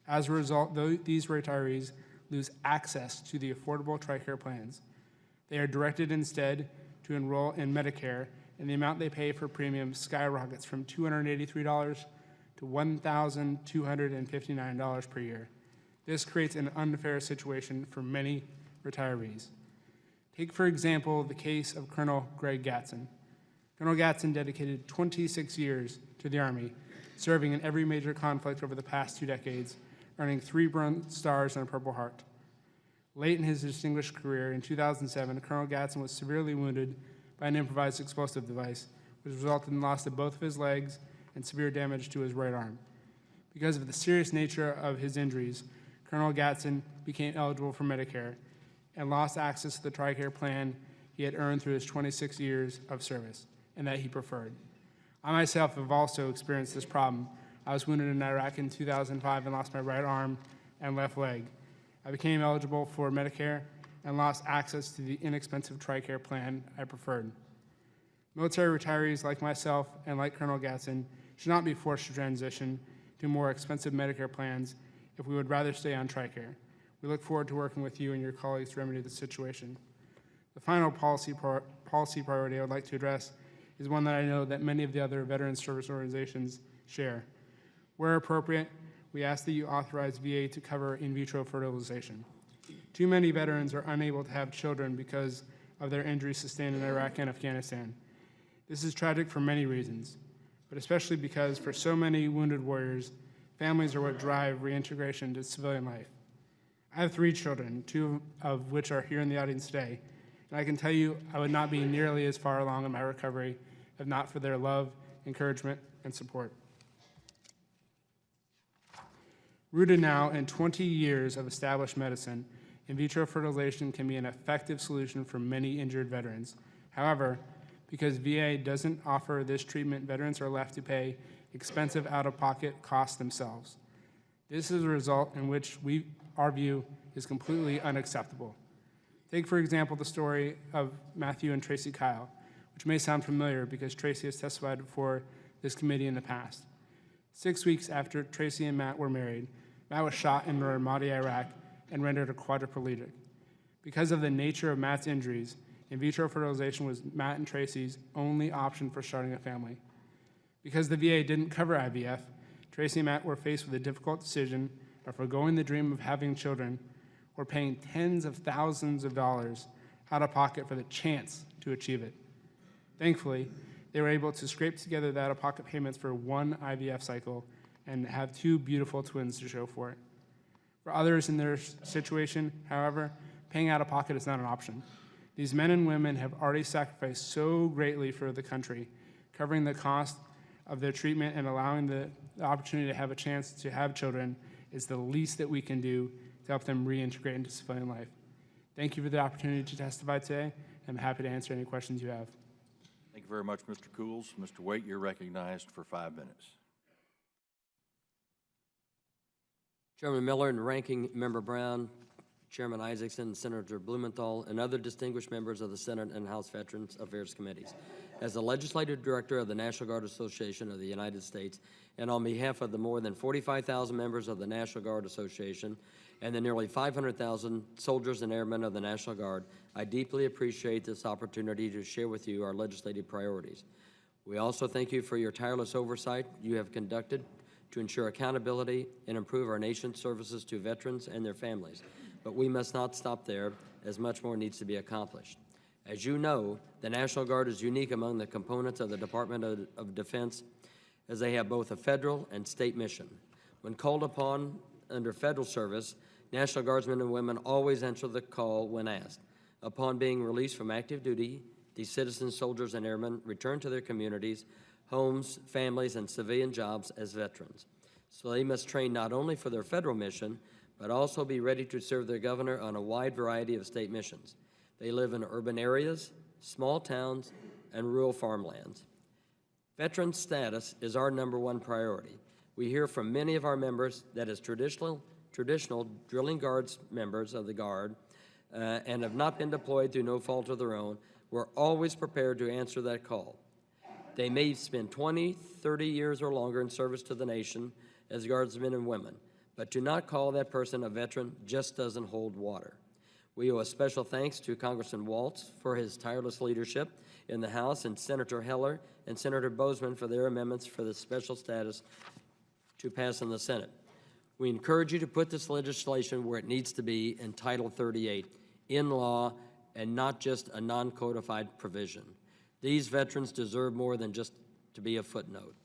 As a result, these retirees lose access to the affordable TRICARE plans. They are directed instead to enroll in Medicare, and the amount they pay for premiums skyrockets from $283 to $1,259 per year. This creates an unfair situation for many retirees. Take, for example, the case of Colonel Greg Gatson. Colonel Gatson dedicated 26 years to the Army, serving in every major conflict over the past 2 decades, earning 3 Bronze Stars and a Purple Heart. Late in his distinguished career, in 2007, Colonel Gatson was severely wounded by an improvised explosive device, which resulted in the loss of both of his legs and severe damage to his right arm. Because of the serious nature of his injuries, Colonel Gatson became eligible for Medicare and lost access to the TRICARE plan he had earned through his 26 years of service and that he preferred. I myself have also experienced this problem. I was wounded in Iraq in 2005 and lost my right arm and left leg. I became eligible for Medicare and lost access to the inexpensive TRICARE plan I preferred. Military retirees like myself and like Colonel Gatson should not be forced to transition to more expensive Medicare plans if we would rather stay on TRICARE. We look forward to working with you and your colleagues to remedy the situation. The final policy priority I would like to address is one that I know that many of the other veteran service organizations share. Where appropriate, we ask that you authorize VA to cover in vitro fertilization. Too many veterans are unable to have children because of their injuries sustained in Iraq and Afghanistan. This is tragic for many reasons, but especially because for so many wounded warriors, families are what drive reintegration to civilian life. I have 3 children, 2 of which are here in the audience today, and I can tell you I would not be nearly as far along in my recovery if not for their love, encouragement, and support. Rooted now in 20 years of established medicine, in vitro fertilization can be an effective solution for many injured veterans. However, because VA doesn't offer this treatment, veterans are left to pay expensive out-of-pocket costs themselves. This is a result in which our view is completely unacceptable. Take, for example, the story of Matthew and Tracy Kyle, which may sound familiar because Tracy has testified before this committee in the past. 6 weeks after Tracy and Matt were married, Matt was shot in Ramadi, Iraq, and rendered a quadriplegic. Because of the nature of Matt's injuries, in vitro fertilization was Matt and Tracy's only option for starting a family. Because the VA didn't cover IVF, Tracy and Matt were faced with a difficult decision of forgoing the dream of having children or paying tens of thousands of dollars out of pocket for the chance to achieve it. Thankfully, they were able to scrape together the out-of-pocket payments for 1 IVF cycle and have 2 beautiful twins to show for it. For others in their situation, however, paying out-of-pocket is not an option. These men and women have already sacrificed so greatly for the country, covering the cost of their treatment and allowing the opportunity to have a chance to have children is the least that we can do to help them reintegrate into civilian life. Thank you for the opportunity to testify today. I'm happy to answer any questions you have. Thank you very much, Mr. Cools. Mr. Waite, you're recognized for 5 minutes. Chairman Miller and Ranking Member Brown, Chairman Isaacson, Senator Blumenthal, and other distinguished members of the Senate and House Veterans Affairs Committees. As the Legislative Director of the National Guard Association of the United States, and on behalf of the more than 45,000 members of the National Guard Association and the nearly 500,000 soldiers and airmen of the National Guard, I deeply appreciate this opportunity to share with you our legislative priorities. We also thank you for your tireless oversight you have conducted to ensure accountability and improve our nation's services to veterans and their families. But we must not stop there, as much more needs to be accomplished. As you know, the National Guard is unique among the components of the Department of Defense, as they have both a federal and state mission. When called upon under federal service, National Guardsmen and women always answer the call when asked. Upon being released from active duty, these citizen soldiers and airmen return to their communities, homes, families, and civilian jobs as veterans. So they must train not only for their federal mission, but also be ready to serve their governor on a wide variety of state missions. They live in urban areas, small towns, and rural farmlands. Veteran status is our #1 priority. We hear from many of our members that as traditional drilling guards members of the Guard and have not been deployed through no fault of their own, we're always prepared to answer that call. They may spend 20, 30 years or longer in service to the nation as guardsmen and women, but to not call that person a veteran just doesn't hold water. We owe a special thanks to Congressman Waltz for his tireless leadership in the House, and Senator Heller and Senator Bozeman for their amendments for the special status to pass in the Senate. We encourage you to put this legislation where it needs to be in Title 38, in law, and not just a non-codified provision. These veterans deserve more than just to be a footnote.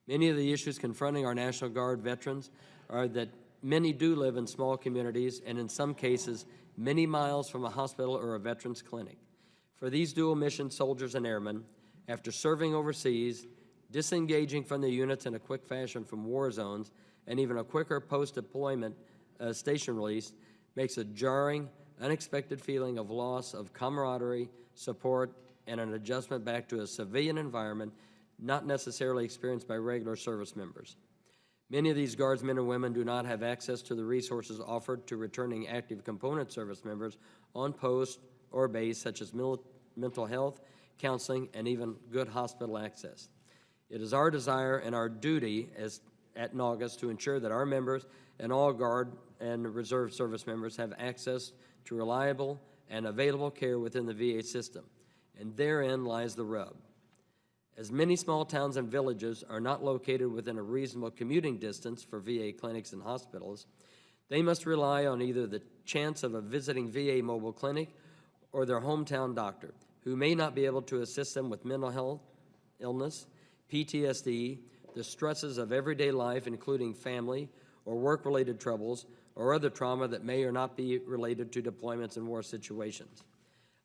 Many of the issues confronting our National Guard veterans are that many do live in small communities and in some cases many miles from a hospital or a veterans clinic. For these dual mission soldiers and airmen, after serving overseas, disengaging from the units in a quick fashion from war zones, and even a quicker post-deployment station release, makes a jarring, unexpected feeling of loss of camaraderie, support, and an adjustment back to a civilian environment not necessarily experienced by regular service members. Many of these guardsmen and women do not have access to the resources offered to returning active component service members on post or base, such as mental health, counseling, and even good hospital access. It is our desire and our duty at NGAUS to ensure that our members and all Guard and Reserve service members have access to reliable and available care within the VA system, and therein lies the rub. As many small towns and villages are not located within a reasonable commuting distance for VA clinics and hospitals, they must rely on either the chance of a visiting VA mobile clinic or their hometown doctor, who may not be able to assist them with mental health, illness, PTSD, the stresses of everyday life, including family or work-related troubles, or other trauma that may or not be related to deployments and war situations.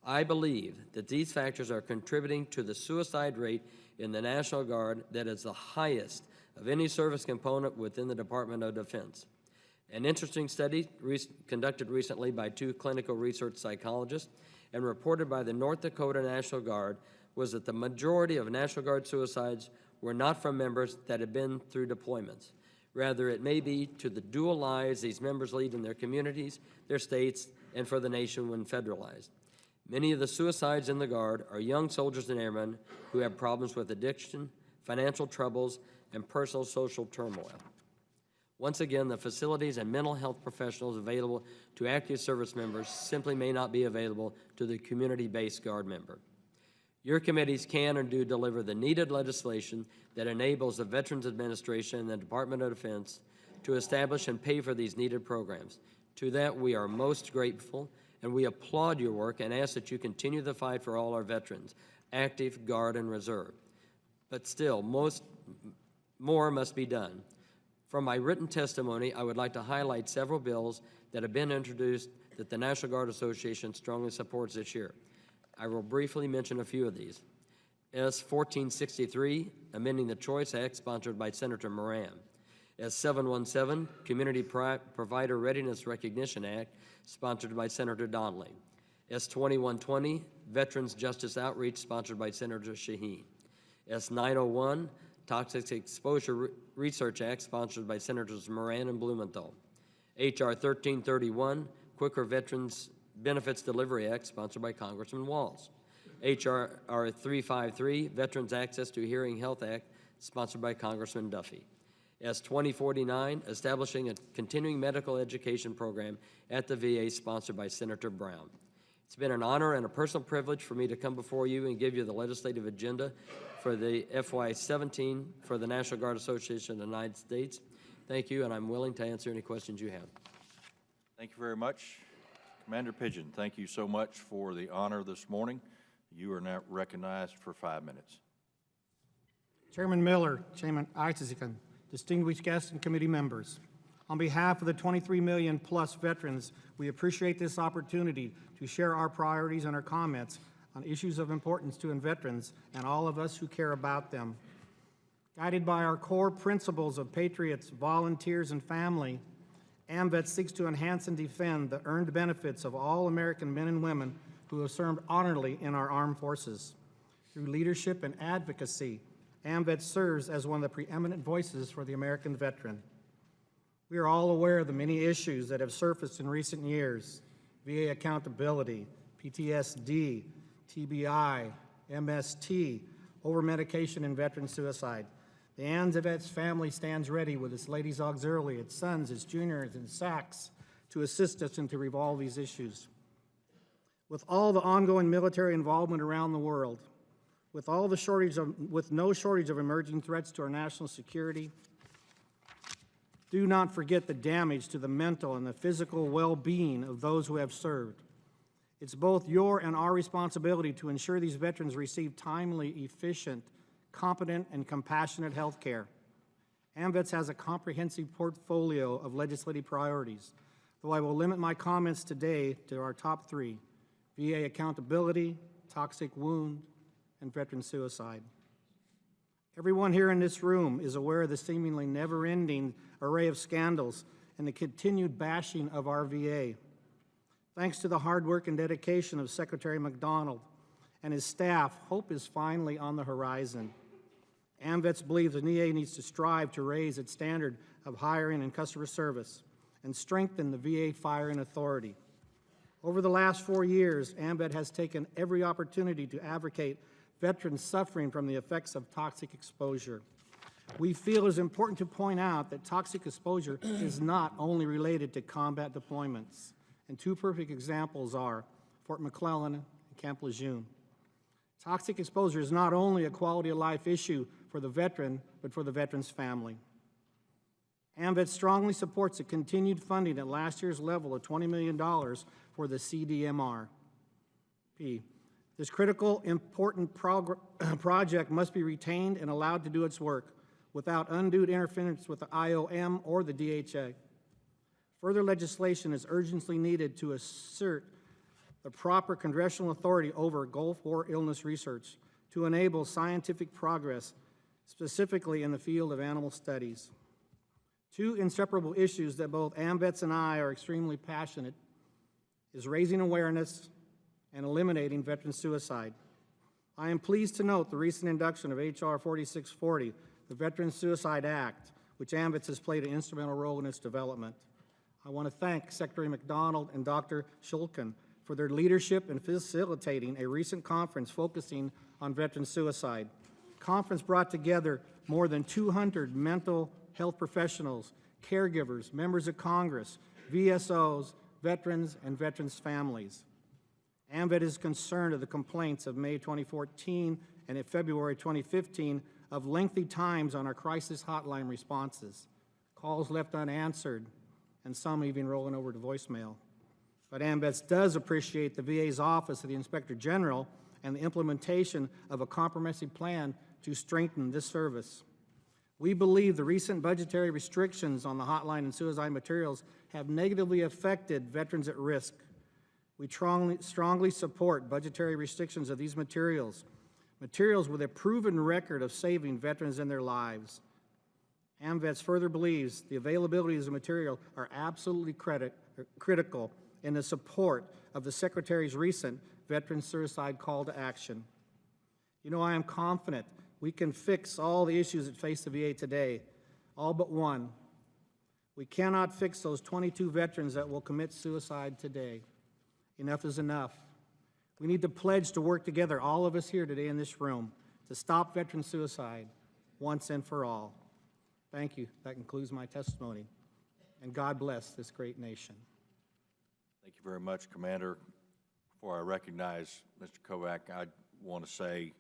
I believe that these factors are contributing to the suicide rate in the National Guard that is the highest of any service component within the Department of Defense. An interesting study conducted recently by 2 clinical research psychologists and reported by the North Dakota National Guard was that the majority of National Guard suicides were not from members that had been through deployments. Rather, it may be to the dual lives these members lead in their communities, their states, and for the nation when federalized. Many of the suicides in the Guard are young soldiers and airmen who have problems with addiction, financial troubles, and personal social turmoil. Once again, the facilities and mental health professionals available to active service members simply may not be available to the community-based Guard member. Your committees can and do deliver the needed legislation that enables the Veterans Administration and the Department of Defense to establish and pay for these needed programs. To that, we are most grateful, and we applaud your work and ask that you continue the fight for all our veterans, active, Guard, and Reserve. But still, more must be done. From my written testimony, I would like to highlight several bills that have been introduced that the National Guard Association strongly supports this year. I will briefly mention a few of these. S. 1463, amending the Choice Act, sponsored by Senator Moran. S. 717, Community Provider Readiness Recognition Act, sponsored by Senator Donnelly. S. 2120, Veterans Justice Outreach, sponsored by Senator Shaheen. S. 901, Toxic Exposure Research Act, sponsored by Senators Moran and Blumenthal. H.R. 1331, Quicker Veterans Benefits Delivery Act, sponsored by Congressman Walz. H.R. 353, Veterans Access to Hearing Health Act, sponsored by Congressman Duffy. S. 2049, establishing a continuing medical education program at the VA, sponsored by Senator Brown. It's been an honor and a personal privilege for me to come before you and give you the legislative agenda for the FY17 for the National Guard Association of the United States. Thank you, and I'm willing to answer any questions you have. Thank you very much. Commander Pigeon, thank you so much for the honor this morning. You are now recognized for 5 minutes. Chairman Miller, Chairman Isaacson, distinguished guests and committee members, on behalf of the 23 million plus veterans, we appreciate this opportunity to share our priorities and our comments on issues of importance to veterans and all of us who care about them. Guided by our core principles of patriots, volunteers, and family, AMVETS seeks to enhance and defend the earned benefits of all American men and women who have served honorably in our armed forces. Through leadership and advocacy, AMVETS serves as one of the preeminent voices for the American veteran. We are all aware of the many issues that have surfaced in recent years: VA accountability, PTSD, TBI, MST, over-medication, and veteran suicide. The AMVETS family stands ready with its ladies auxiliary, its sons, its juniors, and SACs to assist us and to resolve these issues. With all the ongoing military involvement around the world, with no shortage of emerging threats to our national security, do not forget the damage to the mental and the physical well-being of those who have served. It's both your and our responsibility to ensure these veterans receive timely, efficient, competent, and compassionate health care. AMVETS has a comprehensive portfolio of legislative priorities, though I will limit my comments today to our top three: VA accountability, toxic wound, and veteran suicide. Everyone here in this room is aware of the seemingly never-ending array of scandals and the continued bashing of our VA. Thanks to the hard work and dedication of Secretary McDonald and his staff, hope is finally on the horizon. AMVETS believes the VA needs to strive to raise its standard of hiring and customer service and strengthen the VA firing authority. Over the last 4 years, AMVET has taken every opportunity to advocate veterans suffering from the effects of toxic exposure. We feel it is important to point out that toxic exposure is not only related to combat deployments, and two perfect examples are Fort McClellan and Camp Lejeune. Toxic exposure is not only a quality of life issue for the veteran, but for the veteran's family. AMVET strongly supports the continued funding at last year's level of $20 million for the CDMR. This critical, important project must be retained and allowed to do its work without undue interference with the IOM or the DHA. Further legislation is urgently needed to assert the proper congressional authority over Gulf War illness research to enable scientific progress, specifically in the field of animal studies. Two inseparable issues that both AMVETS and I are extremely passionate is raising awareness and eliminating veteran suicide. I am pleased to note the recent induction of H.R. 4640, the Veteran Suicide Act, which AMVETS has played an instrumental role in its development. I want to thank Secretary McDonald and Dr. Shulkin for their leadership in facilitating a recent conference focusing on veteran suicide. The conference brought together more than 200 mental health professionals, caregivers, members of Congress, VSOs, veterans, and veterans' families. AMVET is concerned of the complaints of May 2014 and in February 2015 of lengthy times on our crisis hotline responses, calls left unanswered, and some even rolling over to voicemail. But AMVETS does appreciate the VA's Office of the Inspector General and the implementation of a comprehensive plan to strengthen this service. We believe the recent budgetary restrictions on the hotline and suicide materials have negatively affected veterans at risk. We strongly support budgetary restrictions of these materials with a proven record of saving veterans and their lives. AMVETS further believes the availability of the material are absolutely critical in the support of the Secretary's recent veteran suicide call to action. You know, I am confident we can fix all the issues that face the VA today, all but one. We cannot fix those 22 veterans that will commit suicide today. Enough is enough. We need to pledge to work together, all of us here today in this room, to stop veteran suicide once and for all. Thank you. That concludes my testimony. And God bless this great nation. Thank you very much, Commander. Before I recognize Mr. Kovac, I want to say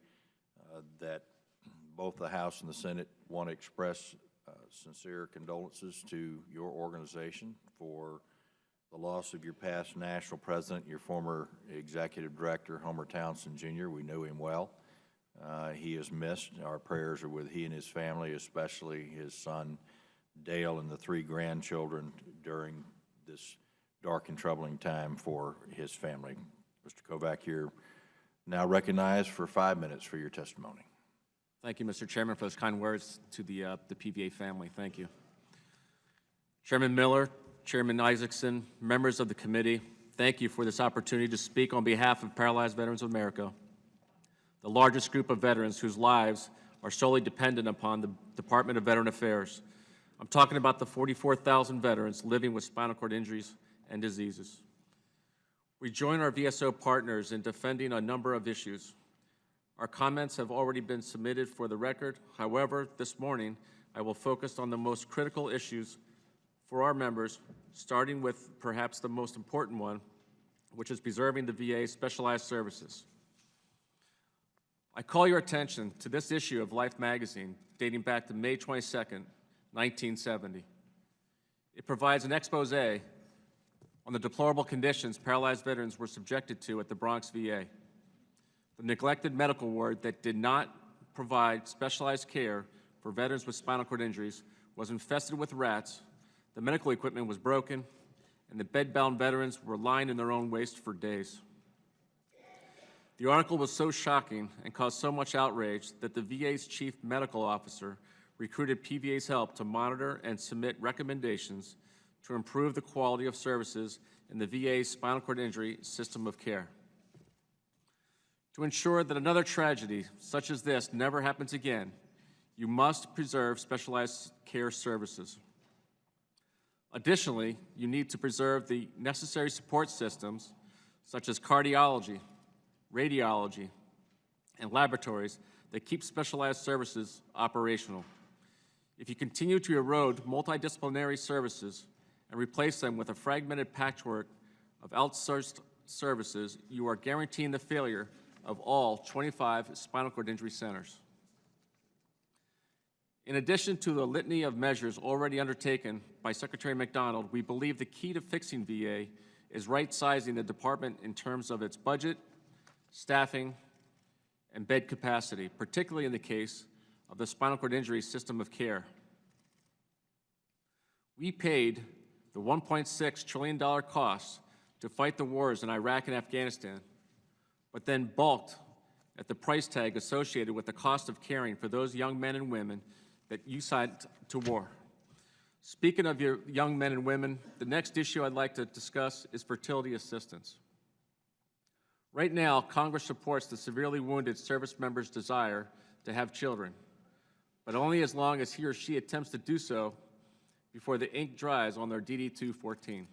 that both the House and the Senate want to express sincere condolences to your organization for the loss of your past national president, your former executive director, Homer Townsend Jr. We knew him well. He is missed. Our prayers are with he and his family, especially his son, Dale, and the 3 grandchildren during this dark and troubling time for his family. Mr. Kovac, you're now recognized for 5 minutes for your testimony. Thank you, Mr. Chairman, for those kind words to the PVA family. Thank you. Chairman Miller, Chairman Isaacson, members of the committee, thank you for this opportunity to speak on behalf of Paralyzed Veterans of America, the largest group of veterans whose lives are solely dependent upon the Department of Veteran Affairs. I'm talking about the 44,000 veterans living with spinal cord injuries and diseases. We join our VSO partners in defending a number of issues. Our comments have already been submitted for the record. However, this morning, I will focus on the most critical issues for our members, starting with perhaps the most important one, which is preserving the VA specialized services. I call your attention to this issue of Life magazine dating back to May 22nd, 1970. It provides an expose on the deplorable conditions paralyzed veterans were subjected to at the Bronx VA. The neglected medical ward that did not provide specialized care for veterans with spinal cord injuries was infested with rats, the medical equipment was broken, and the bed-bound veterans were lying in their own waste for days. The article was so shocking and caused so much outrage that the VA's chief medical officer recruited PVA's help to monitor and submit recommendations to improve the quality of services in the VA's spinal cord injury system of care. To ensure that another tragedy such as this never happens again, you must preserve specialized care services. Additionally, you need to preserve the necessary support systems such as cardiology, radiology, and laboratories that keep specialized services operational. If you continue to erode multidisciplinary services and replace them with a fragmented patchwork of outsourced services, you are guaranteeing the failure of all 25 spinal cord injury centers. In addition to the litany of measures already undertaken by Secretary McDonald, we believe the key to fixing VA is right-sizing the department in terms of its budget, staffing, and bed capacity, particularly in the case of the spinal cord injury system of care. We paid the $1.6 trillion cost to fight the wars in Iraq and Afghanistan, but then balked at the price tag associated with the cost of caring for those young men and women that you sent to war. Speaking of your young men and women, the next issue I'd like to discuss is fertility assistance. Right now, Congress supports the severely wounded service member's desire to have children, but only as long as he or she attempts to do so before the ink dries on their DD-214.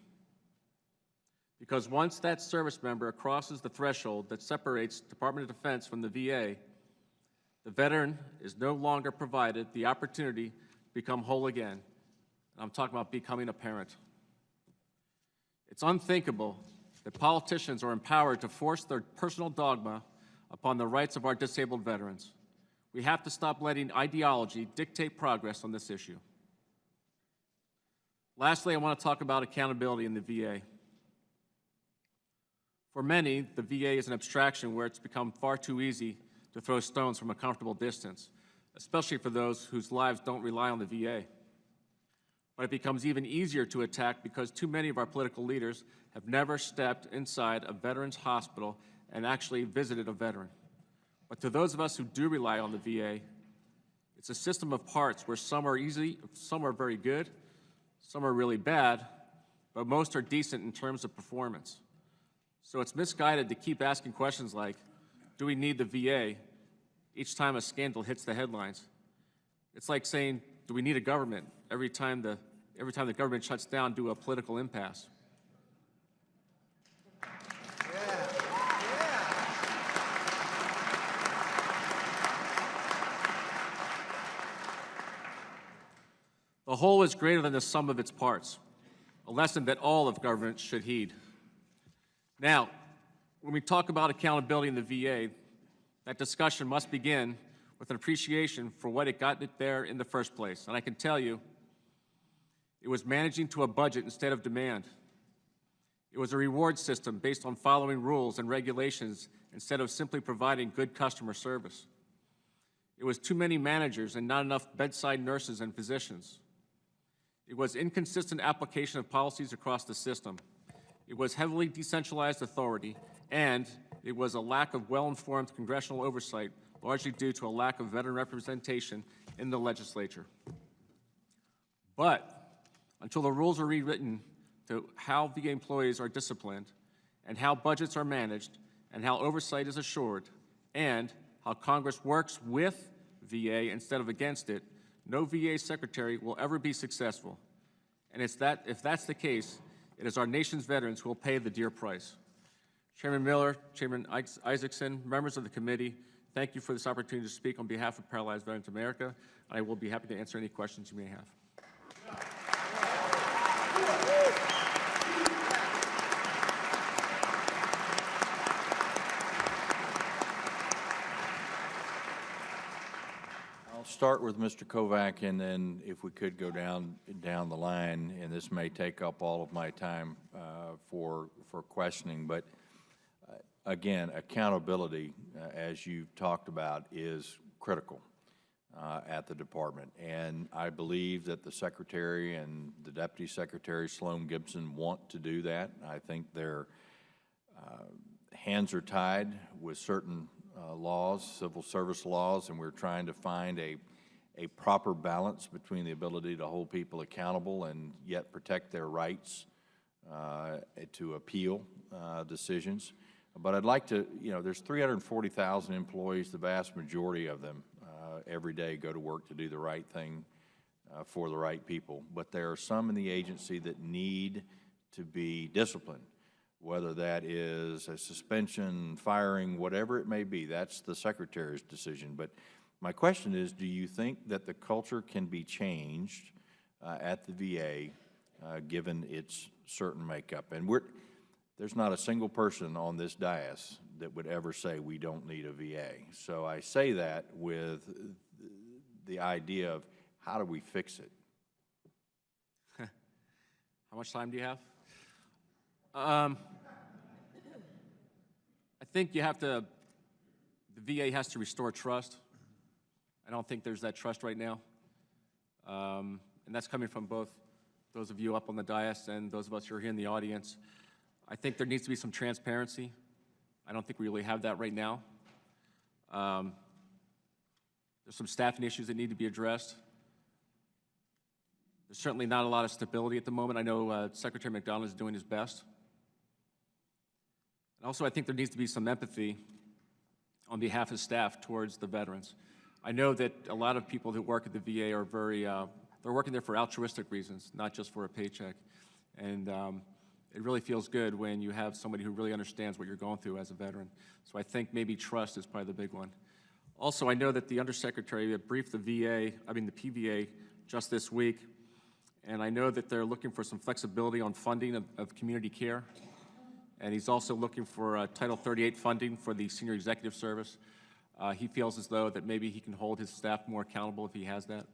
Because once that service member crosses the threshold that separates Department of Defense from the VA, the veteran is no longer provided the opportunity to become whole again. And I'm talking about becoming a parent. It's unthinkable that politicians are empowered to force their personal dogma upon the rights of our disabled veterans. We have to stop letting ideology dictate progress on this issue. Lastly, I want to talk about accountability in the VA. For many, the VA is an abstraction where it's become far too easy to throw stones from a comfortable distance, especially for those whose lives don't rely on the VA. But it becomes even easier to attack because too many of our political leaders have never stepped inside a veteran's hospital and actually visited a veteran. But to those of us who do rely on the VA, it's a system of parts where some are easy, some are very good, some are really bad, but most are decent in terms of performance. So it's misguided to keep asking questions like, do we need the VA each time a scandal hits the headlines? It's like saying, do we need a government every time the government shuts down due to a political impasse? The whole is greater than the sum of its parts, a lesson that all of government should heed. Now, when we talk about accountability in the VA, that discussion must begin with an appreciation for what it got it there in the first place. And I can tell you, it was managing to a budget instead of demand. It was a reward system based on following rules and regulations instead of simply providing good customer service. It was too many managers and not enough bedside nurses and physicians. It was inconsistent application of policies across the system. It was heavily decentralized authority, and it was a lack of well-informed congressional oversight, largely due to a lack of veteran representation in the legislature. But until the rules are rewritten to how VA employees are disciplined, and how budgets are managed, and how oversight is assured, and how Congress works with VA instead of against it, no VA secretary will ever be successful. And if that's the case, it is our nation's veterans who will pay the dear price. Chairman Miller, Chairman Isaacson, members of the committee, Thank you for this opportunity to speak on behalf of Paralyzed Veterans of America. I will be happy to answer any questions you may have. I'll start with Mr. Kovac, and then if we could go down the line, and this may take up all of my time for questioning, but again, accountability, as you've talked about, is critical at the department. And I believe that the Secretary and the Deputy Secretary, Sloan Gibson, want to do that. I think their hands are tied with certain laws, civil service laws, and we're trying to find a proper balance between the ability to hold people accountable and yet protect their rights to appeal decisions. But I'd like to, there's 340,000 employees, the vast majority of them every day go to work to do the right thing for the right people. But there are some in the agency that need to be disciplined, whether that is a suspension, firing, whatever it may be. That's the Secretary's decision. But my question is, do you think that the culture can be changed at the VA given its certain makeup? And there's not a single person on this dais that would ever say we don't need a VA. So I say that with the idea of how do we fix it? How much time do you have? I think the VA has to restore trust. I don't think there's that trust right now. And that's coming from both those of you up on the dais and those of us who are here in the audience. I think there needs to be some transparency. I don't think we really have that right now. There's some staffing issues that need to be addressed. There's certainly not a lot of stability at the moment. I know Secretary McDonald is doing his best. And also, I think there needs to be some empathy on behalf of staff towards the veterans. I know that a lot of people who work at the VA are they're working there for altruistic reasons, not just for a paycheck. And it really feels good when you have somebody who really understands what you're going through as a veteran. So I think maybe trust is probably the big one. Also, I know that the Undersecretary briefed the PVA just this week, and I know that they're looking for some flexibility on funding of community care. And he's also looking for Title 38 funding for the Senior Executive Service. He feels as though that maybe he can hold his staff more accountable if he has that.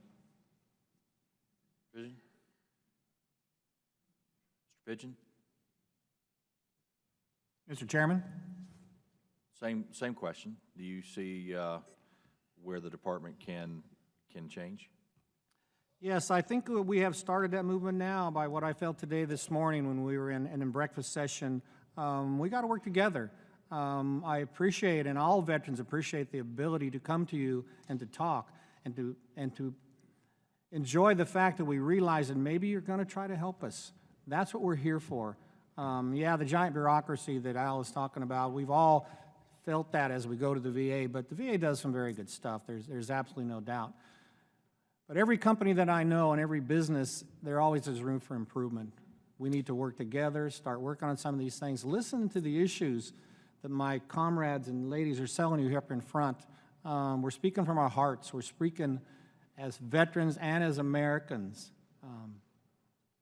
Mr. Pigeon? Mr. Chairman? Same question. Do you see where the department can change? Yes, I think we have started that movement now by what I felt today this morning when we were in breakfast session. We got to work together. I appreciate, and all veterans appreciate, the ability to come to you and to talk and to enjoy the fact that we realize that maybe you're going to try to help us. That's what we're here for. Yeah, the giant bureaucracy that Al is talking about, we've all felt that as we go to the VA, but the VA does some very good stuff. There's absolutely no doubt. But every company that I know and every business, there always is room for improvement. We need to work together, start working on some of these things. Listen to the issues that my comrades and ladies are telling you here up in front. We're speaking from our hearts. We're speaking as veterans and as Americans.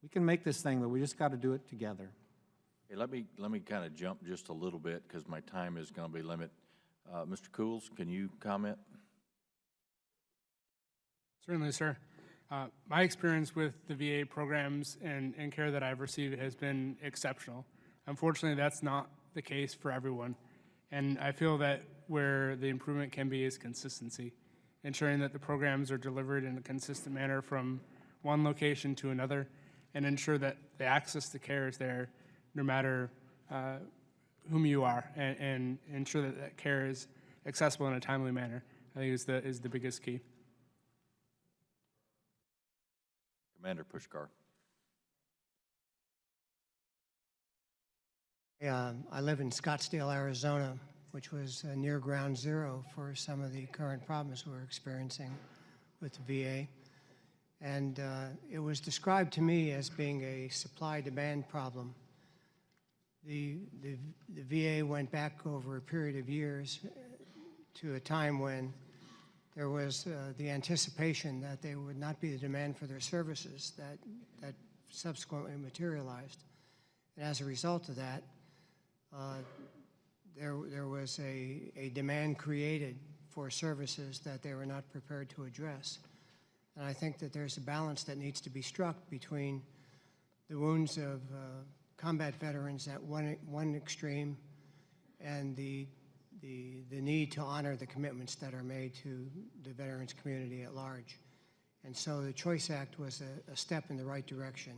We can make this thing, but we just got to do it together. Hey, let me kind of jump just a little bit because my time is going to be limited. Mr. Cools, can you comment? Certainly, sir. My experience with the VA programs and care that I've received has been exceptional. Unfortunately, that's not the case for everyone. And I feel that where the improvement can be is consistency, ensuring that the programs are delivered in a consistent manner from one location to another, and ensure that the access to care is there no matter whom you are, and ensure that that care is accessible in a timely manner, I think is the biggest key. Commander Pushkar. I live in Scottsdale, Arizona, which was near ground zero for some of the current problems we're experiencing with the VA. And it was described to me as being a supply-demand problem. The VA went back over a period of years to a time when there was the anticipation that there would not be the demand for their services that subsequently materialized. And as a result of that, there was a demand created for services that they were not prepared to address. And I think that there's a balance that needs to be struck between the wounds of combat veterans at one extreme and the need to honor the commitments that are made to the veterans community at large. And so the Choice Act was a step in the right direction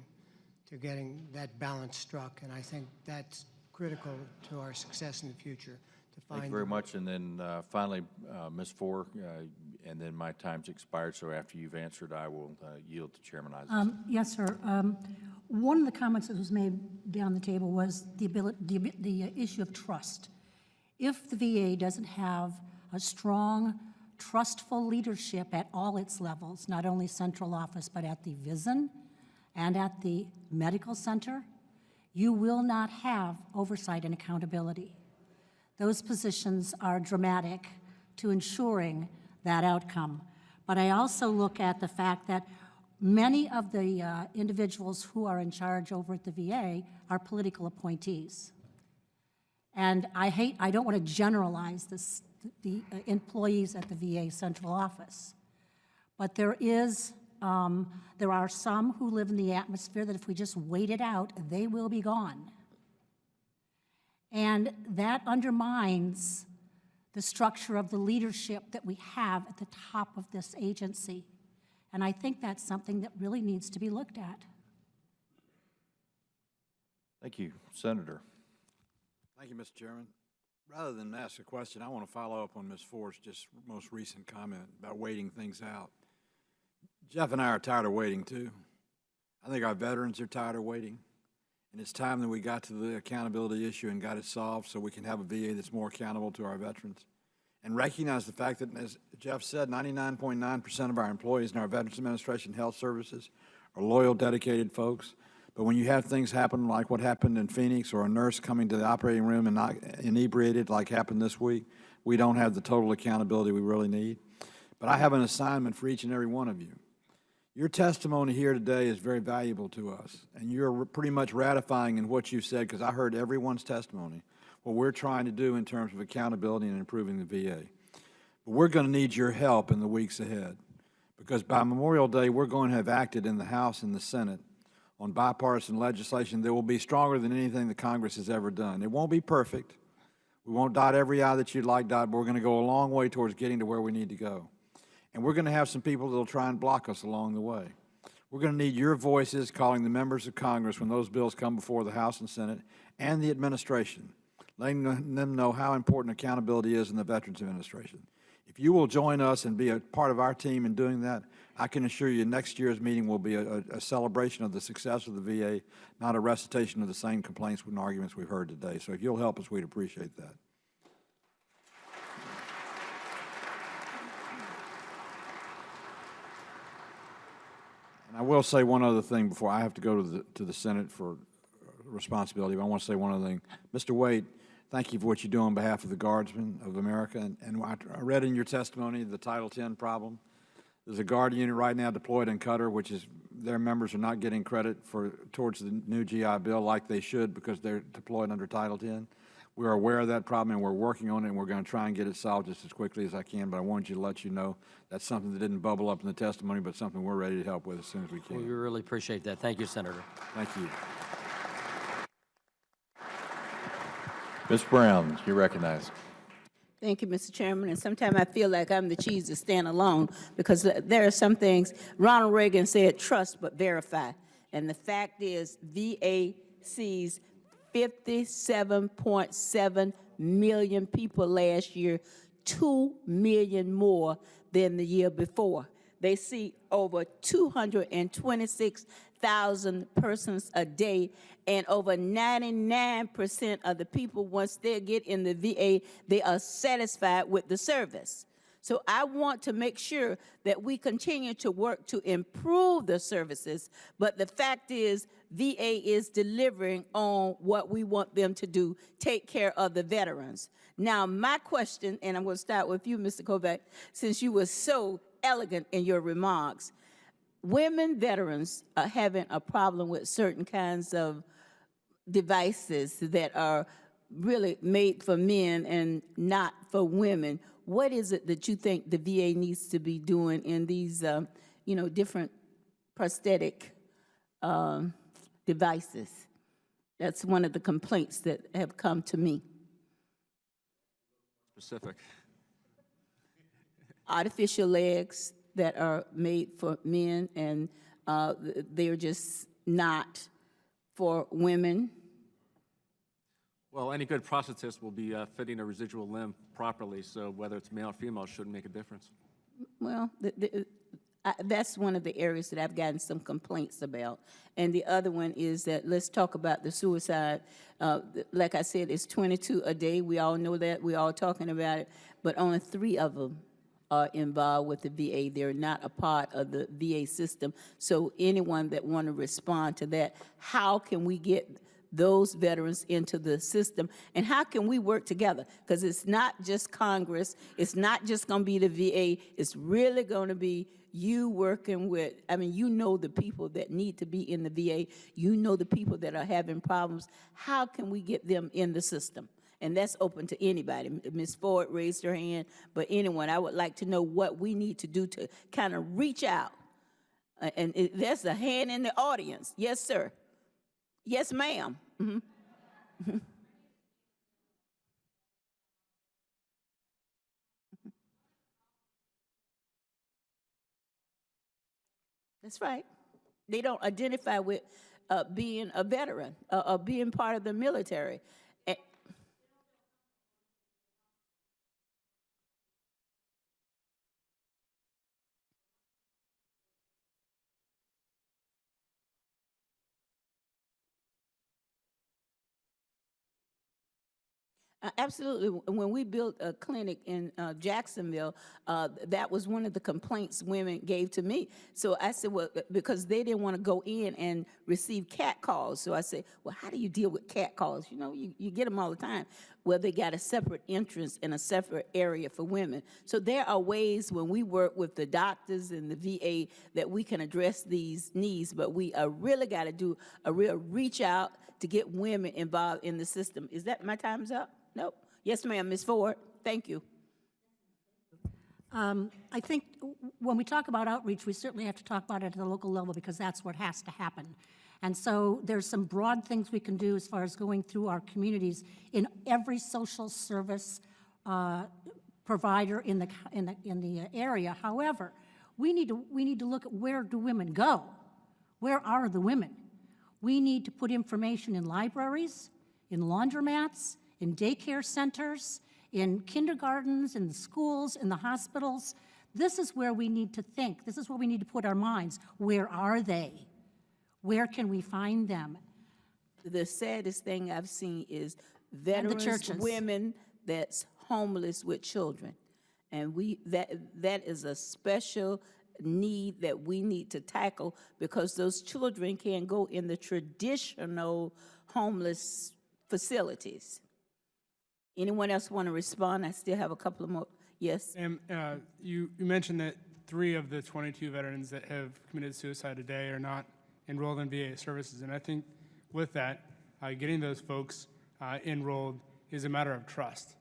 to getting that balance struck, and I think that's critical to our success in the future. To find Thank you very much. And then finally, Ms. Ford, and then my time's expired, so after you've answered, I will yield to Chairman Isaacson. Yes, sir. One of the comments that was made down the table was the issue of trust. If the VA doesn't have a strong, trustful leadership at all its levels, not only central office, but at the VISN and at the medical center, you will not have oversight and accountability. Those positions are dramatic to ensuring that outcome. But I also look at the fact that many of the individuals who are in charge over at the VA are political appointees. And I don't want to generalize the employees at the VA central office, but there are some who live in the atmosphere that if we just wait it out, they will be gone. And that undermines the structure of the leadership that we have at the top of this agency. And I think that's something that really needs to be looked at. Thank you. Senator. Thank you, Mr. Chairman. Rather than ask a question, I want to follow up on Ms. Ford's just most recent comment about waiting things out. Jeff and I are tired of waiting, too. I think our veterans are tired of waiting. And it's time that we got to the accountability issue and got it solved so we can have a VA that's more accountable to our veterans. And recognize the fact that, as Jeff said, 99.9% of our employees in our Veterans Administration Health Services are loyal, dedicated folks. But when you have things happen like what happened in Phoenix, or a nurse coming to the operating room and not inebriated like happened this week, we don't have the total accountability we really need. But I have an assignment for each and every one of you. Your testimony here today is very valuable to us, and you're pretty much ratifying in what you said, because I heard everyone's testimony, what we're trying to do in terms of accountability and improving the VA. But we're going to need your help in the weeks ahead, because by Memorial Day, we're going to have acted in the House and the Senate on bipartisan legislation that will be stronger than anything the Congress has ever done. It won't be perfect. We won't dot every I that you'd like dot, but we're going to go a long way towards getting to where we need to go. And we're going to have some people that will try and block us along the way. We're going to need your voices calling the members of Congress when those bills come before the House and Senate, and the administration, letting them know how important accountability is in the Veterans Administration. If you will join us and be a part of our team in doing that, I can assure you next year's meeting will be a celebration of the success of the VA, not a recitation of the same complaints and arguments we've heard today. So if you'll help us, we'd appreciate that. And I will say one other thing before I have to go to the Senate for responsibility. But I want to say one other thing. Mr. Wade, thank you for what you do on behalf of the Guardsmen of America. And I read in your testimony the Title X problem. There's a Guard unit right now deployed in Qatar, which is their members are not getting credit towards the new GI Bill like they should, because they're deployed under Title X. We're aware of that problem, and we're working on it, and we're going to try and get it solved just as quickly as I can. But I wanted you to let you know that's something that didn't bubble up in the testimony, but something we're ready to help with as soon as we can. We really appreciate that. Thank you, Senator. Thank you. Ms. Brown, you're recognized. Thank you, Mr. Chairman. And sometimes I feel like I'm the cheese to stand alone, because there are some things. Ronald Reagan said, trust but verify. And the fact is, VA sees 57.7 million people last year, 2 million more than the year before. They see over 226,000 persons a day, and over 99% of the people, once they get in the VA, they are satisfied with the service. So I want to make sure that we continue to work to improve the services, but the fact is VA is delivering on what we want them to do, take care of the veterans. Now, my question, and I'm going to start with you, Mr. Kovac, since you were so elegant in your remarks. Women veterans are having a problem with certain kinds of devices that are really made for men and not for women. What is it that you think the VA needs to be doing in these, you know, different prosthetic devices? That's one of the complaints that have come to me. Specific. Artificial legs that are made for men and they're just not for women. Well, any good prosthetist will be fitting a residual limb properly, so whether it's male or female shouldn't make a difference. Well, that's one of the areas that I've gotten some complaints about. And the other one is that, let's talk about the suicide. Like I said, it's 22 a day. We all know that. We're all talking about it. But only 3 of them are involved with the VA. They're not a part of the VA system. So anyone that want to respond to that, how can we get those veterans into the system, and how can we work together? Because it's not just Congress, it's not just going to be the VA, it's really going to be you working with, I mean, you know the people that need to be in the VA, you know the people that are having problems. How can we get them in the system? And that's open to anybody. Ms. Ford raised her hand, but anyone, I would like to know what we need to do to kind of reach out. And there's a hand in the audience. Yes, sir. Yes, ma'am. Mm-hmm. That's right. They don't identify with being a veteran or being part of the military. Absolutely. When we built a clinic in Jacksonville, that was one of the complaints women gave to me. So I said, well, because they didn't want to go in and receive cat calls. So I said, well, how do you deal with cat calls? You know, you get them all the time. Well, they got a separate entrance and a separate area for women. So there are ways when we work with the doctors and the VA that we can address these needs, but we really got to do a real reach out to get women involved in the system. Is that, my time's up? Nope. Yes, ma'am, Ms. Ford. Thank you. I think when we talk about outreach, we certainly have to talk about it at the local level because that's what has to happen. And so there's some broad things we can do as far as going through our communities in every social service provider in the area. However, we need to look at where do women go? Where are the women? We need to put information in libraries, in laundromats, in daycare centers, in kindergartens, in the schools, in the hospitals. This is where we need to think. This is where we need to put our minds. Where are they? Where can we find them? The saddest thing I've seen is veterans, women that's homeless with children. And that is a special need that we need to tackle because those children can't go in the traditional homeless facilities. Anyone else want to respond? I still have a couple of more. Yes. And you mentioned that 3 of the 22 veterans that have committed suicide today are not enrolled in VA services. And I think with that, getting those folks enrolled is a matter of trust.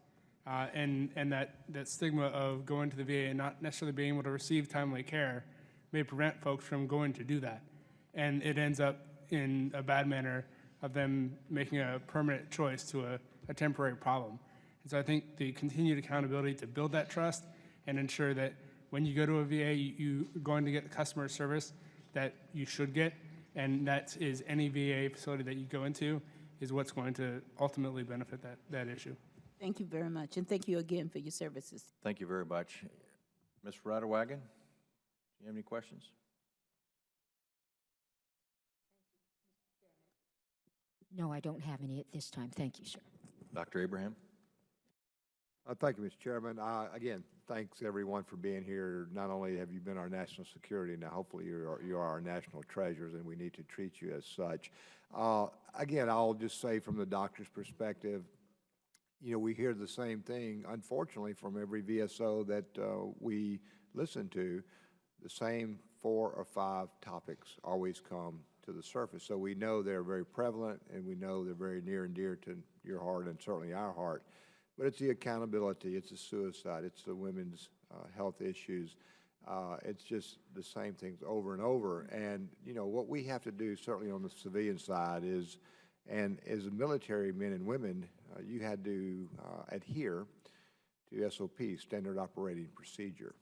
And that stigma of going to the VA and not necessarily being able to receive timely care may prevent folks from going to do that. And it ends up in a bad manner of them making a permanent choice to a temporary problem. And so I think the continued accountability to build that trust and ensure that when you go to a VA, you're going to get the customer service that you should get, and that is any VA facility that you go into is what's going to ultimately benefit that issue. Thank you very much, and thank you again for your services. Thank you very much. Ms. Riderwagon, do you have any questions? No, I don't have any at this time. Thank you, sir. Dr. Abraham? Thank you, Mr. Chairman. Again, thanks everyone for being here. Not only have you been our national security, now hopefully you are our national treasures, and we need to treat you as such. Again, I'll just say from the doctor's perspective, you know, we hear the same thing, unfortunately, from every VSO that we listen to. The same 4 or 5 topics always come to the surface. So we know they're very prevalent, and we know they're very near and dear to your heart and certainly our heart. But it's the accountability, it's the suicide, it's the women's health issues. It's just the same things over and over. And, you know, what we have to do, certainly on the civilian side, is, and as military men and women, you had to adhere to SOP, Standard Operating Procedure.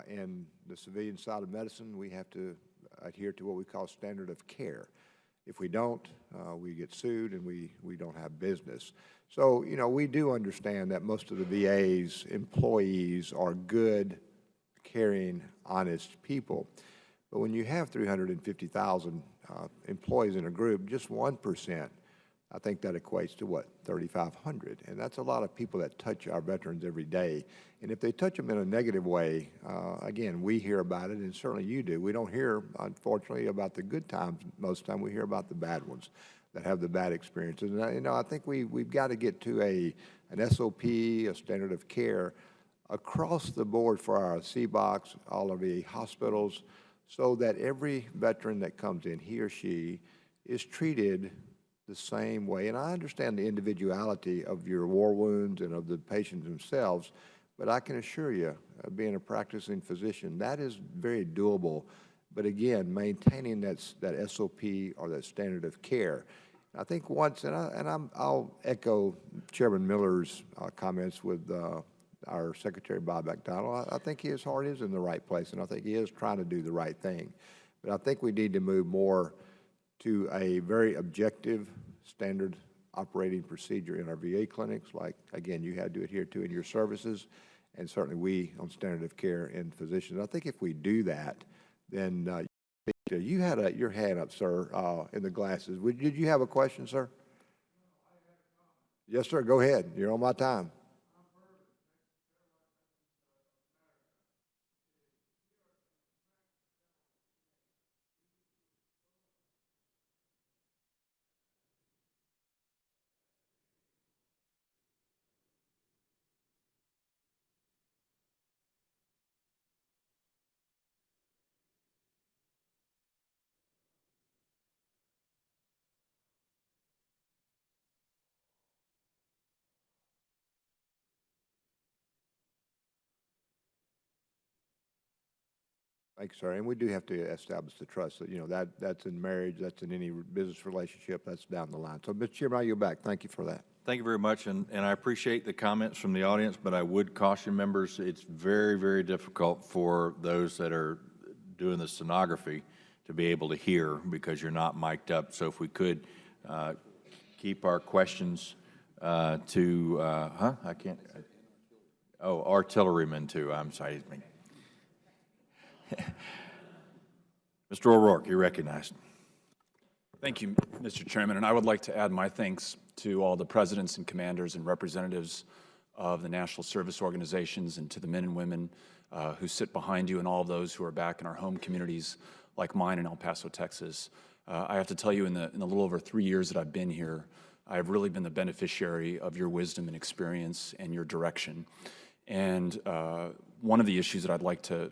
In the civilian side of medicine, we have to adhere to what we call standard of care. If we don't, we get sued and we don't have business. So, you know, we do understand that most of the VA's employees are good, caring, honest people. But when you have 350,000 employees in a group, just 1%, I think that equates to what, 3,500, and that's a lot of people that touch our veterans every day. And if they touch them in a negative way, again, we hear about it, and certainly you do. We don't hear, unfortunately, about the good times most of the time. We hear about the bad ones that have the bad experiences. And you know, I think we've got to get to an SOP, a standard of care, across the board for our CBOCs, all of the hospitals, so that every veteran that comes in, he or she, is treated the same way. And I understand the individuality of your war wounds and of the patients themselves, but I can assure you, being a practicing physician, that is very doable. But again, maintaining that SOP or that standard of care. I think once, and I'll echo Chairman Miller's comments with our Secretary Bob McDonald. I think his heart is in the right place, and I think he is trying to do the right thing. But I think we need to move more to a very objective standard operating procedure in our VA clinics, like, again, you had to adhere to in your services, and certainly we on standard of care in physicians. I think if we do that, then you had your hand up, sir, in the glasses. Did you have a question, sir? Yes, sir. Go ahead. You're on my time. Thanks, sir. And we do have to establish the trust. That, you know, that's in marriage, that's in any business relationship, that's down the line. So, Mr. Chairman, I yield back. Thank you for that. Thank you very much, and I appreciate the comments from the audience, but I would caution members, it's very, very difficult for those that are doing the stenography to be able to hear because you're not mic'd up. So if we could keep our questions to, I can't, artillerymen too, I'm sorry. Mr. O'Rourke, you're recognized. Thank you, Mr. Chairman, and I would like to add my thanks to all the presidents and commanders and representatives of the National Service Organizations and to the men and women who sit behind you and all of those who are back in our home communities like mine in El Paso, Texas. I have to tell you, in the little over 3 years that I've been here, I've really been the beneficiary of your wisdom and experience and your direction. And one of the issues that I'd like to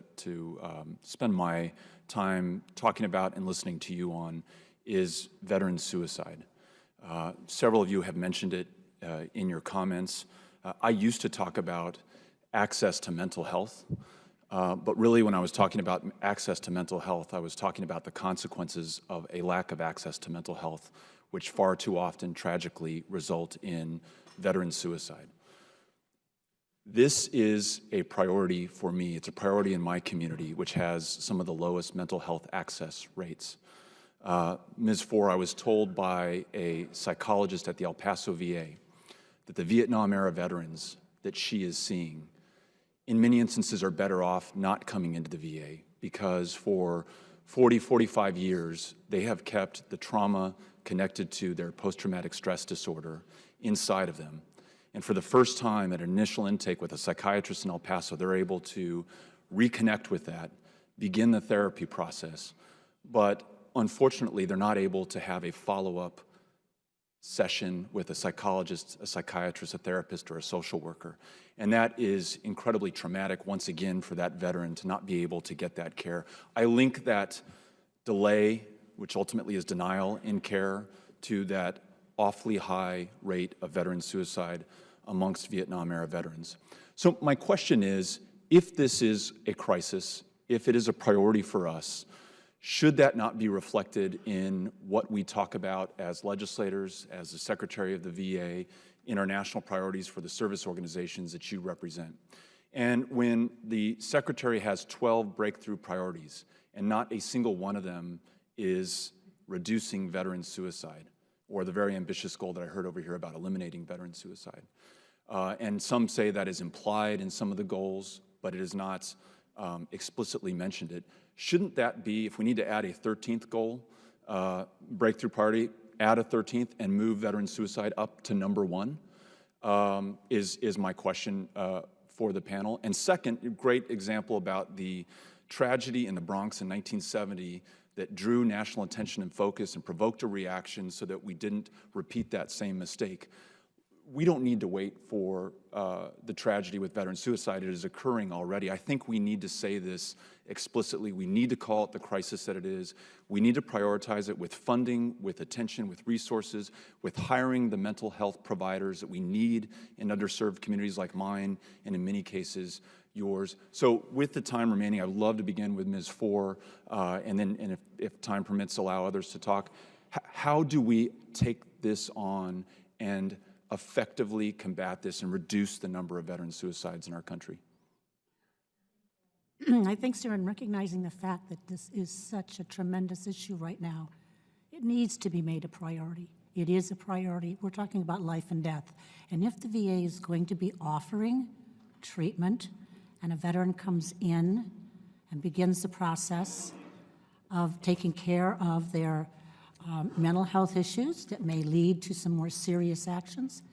spend my time talking about and listening to you on is veteran suicide. Several of you have mentioned it in your comments. I used to talk about access to mental health, but really when I was talking about access to mental health, I was talking about the consequences of a lack of access to mental health, which far too often tragically result in veteran suicide. This is a priority for me. It's a priority in my community, which has some of the lowest mental health access rates. Ms. Fore, I was told by a psychologist at the El Paso VA that the Vietnam-era veterans that she is seeing, in many instances, are better off not coming into the VA because for 40, 45 years, they have kept the trauma connected to their post-traumatic stress disorder inside of them. And for the first time at initial intake with a psychiatrist in El Paso, they're able to reconnect with that, begin the therapy process. But unfortunately, they're not able to have a follow-up session with a psychologist, a psychiatrist, a therapist, or a social worker. And that is incredibly traumatic, once again, for that veteran to not be able to get that care. I link that delay, which ultimately is denial in care, to that awfully high rate of veteran suicide amongst Vietnam-era veterans. So my question is, if this is a crisis, if it is a priority for us, should that not be reflected in what we talk about as legislators, as the Secretary of the VA, in our national priorities for the service organizations that you represent? And when the Secretary has 12 breakthrough priorities, and not a single one of them is reducing veteran suicide, or the very ambitious goal that I heard over here about eliminating veteran suicide. And some say that is implied in some of the goals, but it is not explicitly mentioned it. Shouldn't that be, if we need to add a 13th goal, breakthrough priority, add a 13th and move veteran suicide up to number 1, is my question for the panel. And second, a great example about the tragedy in the Bronx in 1970 that drew national attention and focus and provoked a reaction so that we didn't repeat that same mistake. We don't need to wait for the tragedy with veteran suicide. It is occurring already. I think we need to say this explicitly. We need to call it the crisis that it is. We need to prioritize it with funding, with attention, with resources, with hiring the mental health providers that we need in underserved communities like mine, and in many cases, yours. So with the time remaining, I'd love to begin with Ms. Four, and then if time permits, allow others to talk. How do we take this on and effectively combat this and reduce the number of veteran suicides in our country? I think, sir, in recognizing the fact that this is such a tremendous issue right now, it needs to be made a priority. It is a priority. We're talking about life and death. And if the VA is going to be offering treatment and a veteran comes in and begins the process of taking care of their mental health issues that may lead to some more serious actions,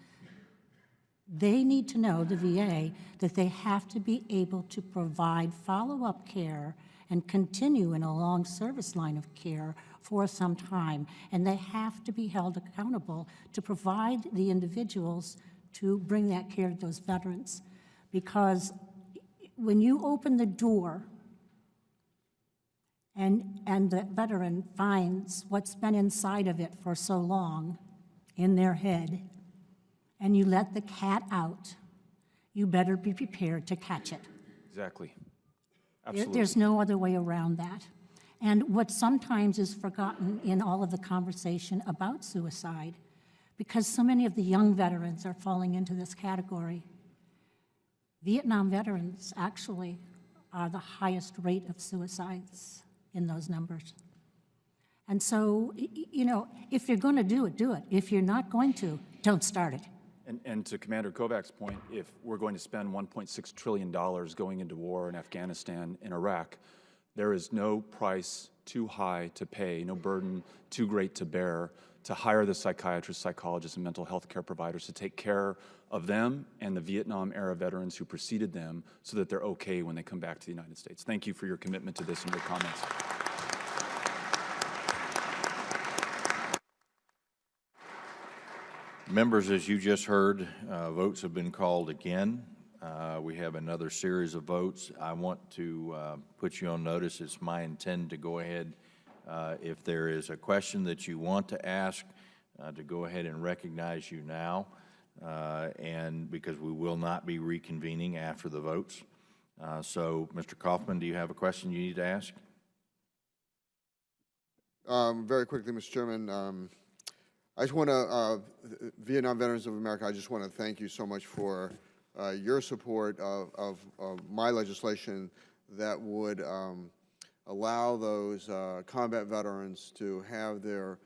they need to know, the VA, that they have to be able to provide follow-up care and continue in a long service line of care for some time. And they have to be held accountable to provide the individuals to bring that care to those veterans. Because when you open the door and the veteran finds what's been inside of it for so long in their head, and you let the cat out, you better be prepared to catch it. Exactly. Absolutely. There's no other way around that. And what sometimes is forgotten in all of the conversation about suicide, because so many of the young veterans are falling into this category, Vietnam veterans actually are the highest rate of suicides in those numbers. And so, you know, if you're going to do it, do it. If you're not going to, don't start it. And to Commander Kovac's point, if we're going to spend $1.6 trillion going into war in Afghanistan and Iraq, there is no price too high to pay, no burden too great to bear to hire the psychiatrists, psychologists, and mental health care providers to take care of them and the Vietnam-era veterans who preceded them so that they're okay when they come back to the United States. Thank you for your commitment to this and your comments. Members, as you just heard, votes have been called again. We have another series of votes. I want to put you on notice. It's my intent to go ahead, if there is a question that you want to ask, to go ahead and recognize you now, and because we will not be reconvening after the votes. So, Mr. Kaufman, do you have a question you need to ask? Very quickly, Mr. Chairman, I just want to, Vietnam Veterans of America, I just want to thank you so much for your support of my legislation that would allow those combat veterans to have their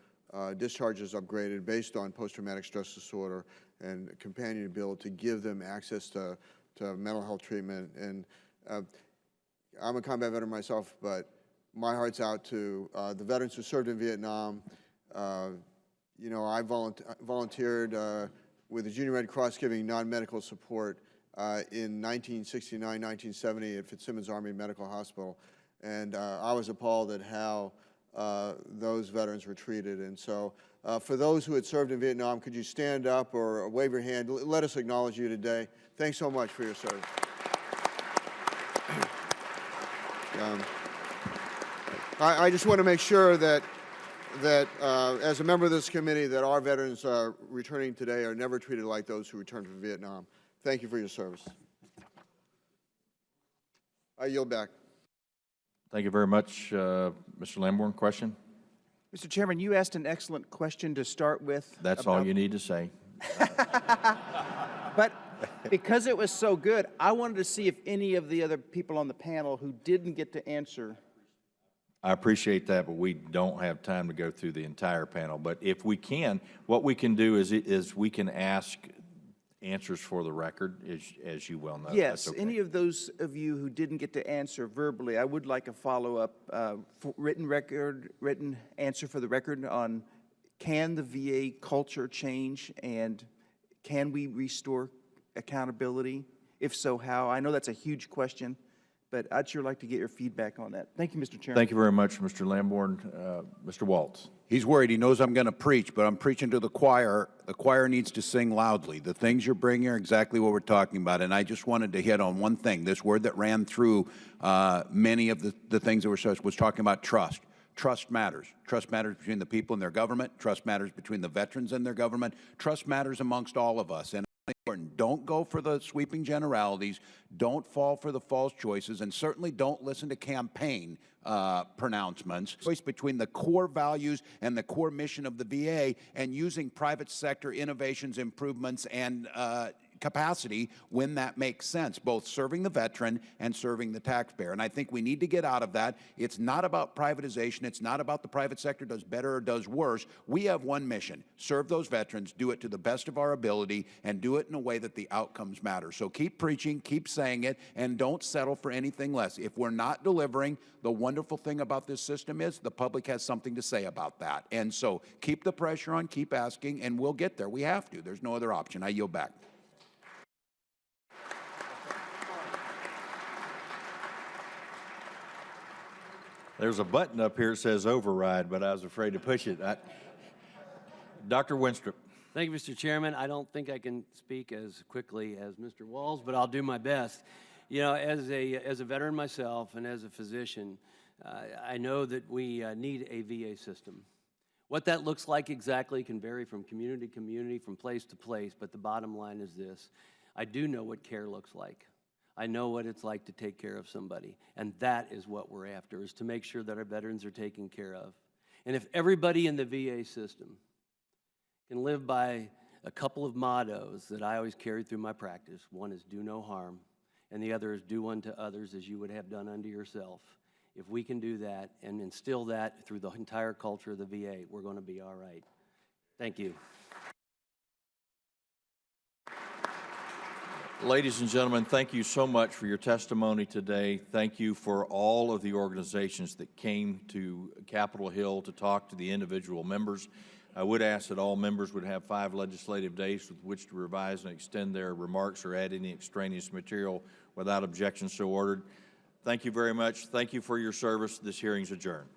discharges upgraded based on post-traumatic stress disorder and companion bill to give them access to mental health treatment. And I'm a combat veteran myself, but my heart's out to the veterans who served in Vietnam. You know, I volunteered with the Junior Red Cross giving non-medical support in 1969, 1970 at Fitzsimmons Army Medical Hospital. And I was appalled at how those veterans were treated. And so for those who had served in Vietnam, could you stand up or wave your hand? Let us acknowledge you today. Thanks so much for your service. I just want to make sure that as a member of this committee, that our veterans returning today are never treated like those who returned from Vietnam. Thank you for your service. I yield back. Thank you very much. Mr. Lamborn, question? Mr. Chairman, you asked an excellent question to start with. That's all you need to say. But because it was so good, I wanted to see if any of the other people on the panel who didn't get to answer. I appreciate that, but we don't have time to go through the entire panel. But if we can, what we can do is we can ask answers for the record, as you well know. Yes, okay. any of those of you who didn't get to answer verbally, I would like a follow-up written answer for the record on, can the VA culture change, and can we restore accountability? If so, how? I know that's a huge question, but I'd sure like to get your feedback on that. Thank you, Mr. Chairman. Thank you very much, Mr. Lamborn. Mr. Waltz. He's worried. He knows I'm going to preach, but I'm preaching to the choir. The choir needs to sing loudly. The things you're bringing are exactly what we're talking about, and I just wanted to hit on one thing. This word that ran through many of the things that were said was talking about trust. Trust matters. Trust matters between the people and their government. Trust matters between the veterans and their government. Trust matters amongst all of us. And don't go for the sweeping generalities. Don't fall for the false choices, and certainly don't listen to campaign pronouncements. Choice between the core values and the core mission of the VA and using private sector innovations, improvements, and capacity when that makes sense, both serving the veteran and serving the taxpayer. And I think we need to get out of that. It's not about privatization. It's not about the private sector does better or does worse. We have one mission: serve those veterans, do it to the best of our ability, and do it in a way that the outcomes matter. So keep preaching, keep saying it, and don't settle for anything less. If we're not delivering, the wonderful thing about this system is the public has something to say about that. And so keep the pressure on, keep asking, and we'll get there. We have to. There's no other option. I yield back. There's a button up here that says override, but I was afraid to push it. Dr. Winstrup. Thank you, Mr. Chairman. I don't think I can speak as quickly as Mr. Walls, but I'll do my best. You know, as a veteran myself and as a physician, I know that we need a VA system. What that looks like exactly can vary from community to community, from place to place, but the bottom line is this: I do know what care looks like. I know what it's like to take care of somebody, and that is what we're after, is to make sure that our veterans are taken care of. And if everybody in the VA system can live by a couple of mottos that I always carry through my practice, one is do no harm, and the other is do unto others as you would have done unto yourself. If we can do that and instill that through the entire culture of the VA, we're going to be all right. Thank you. Ladies and gentlemen, thank you so much for your testimony today. Thank you for all of the organizations that came to Capitol Hill to talk to the individual members. I would ask that all members would have 5 legislative days with which to revise and extend their remarks or add any extraneous material without objection so ordered. Thank you very much. Thank you for your service. This hearing is adjourned.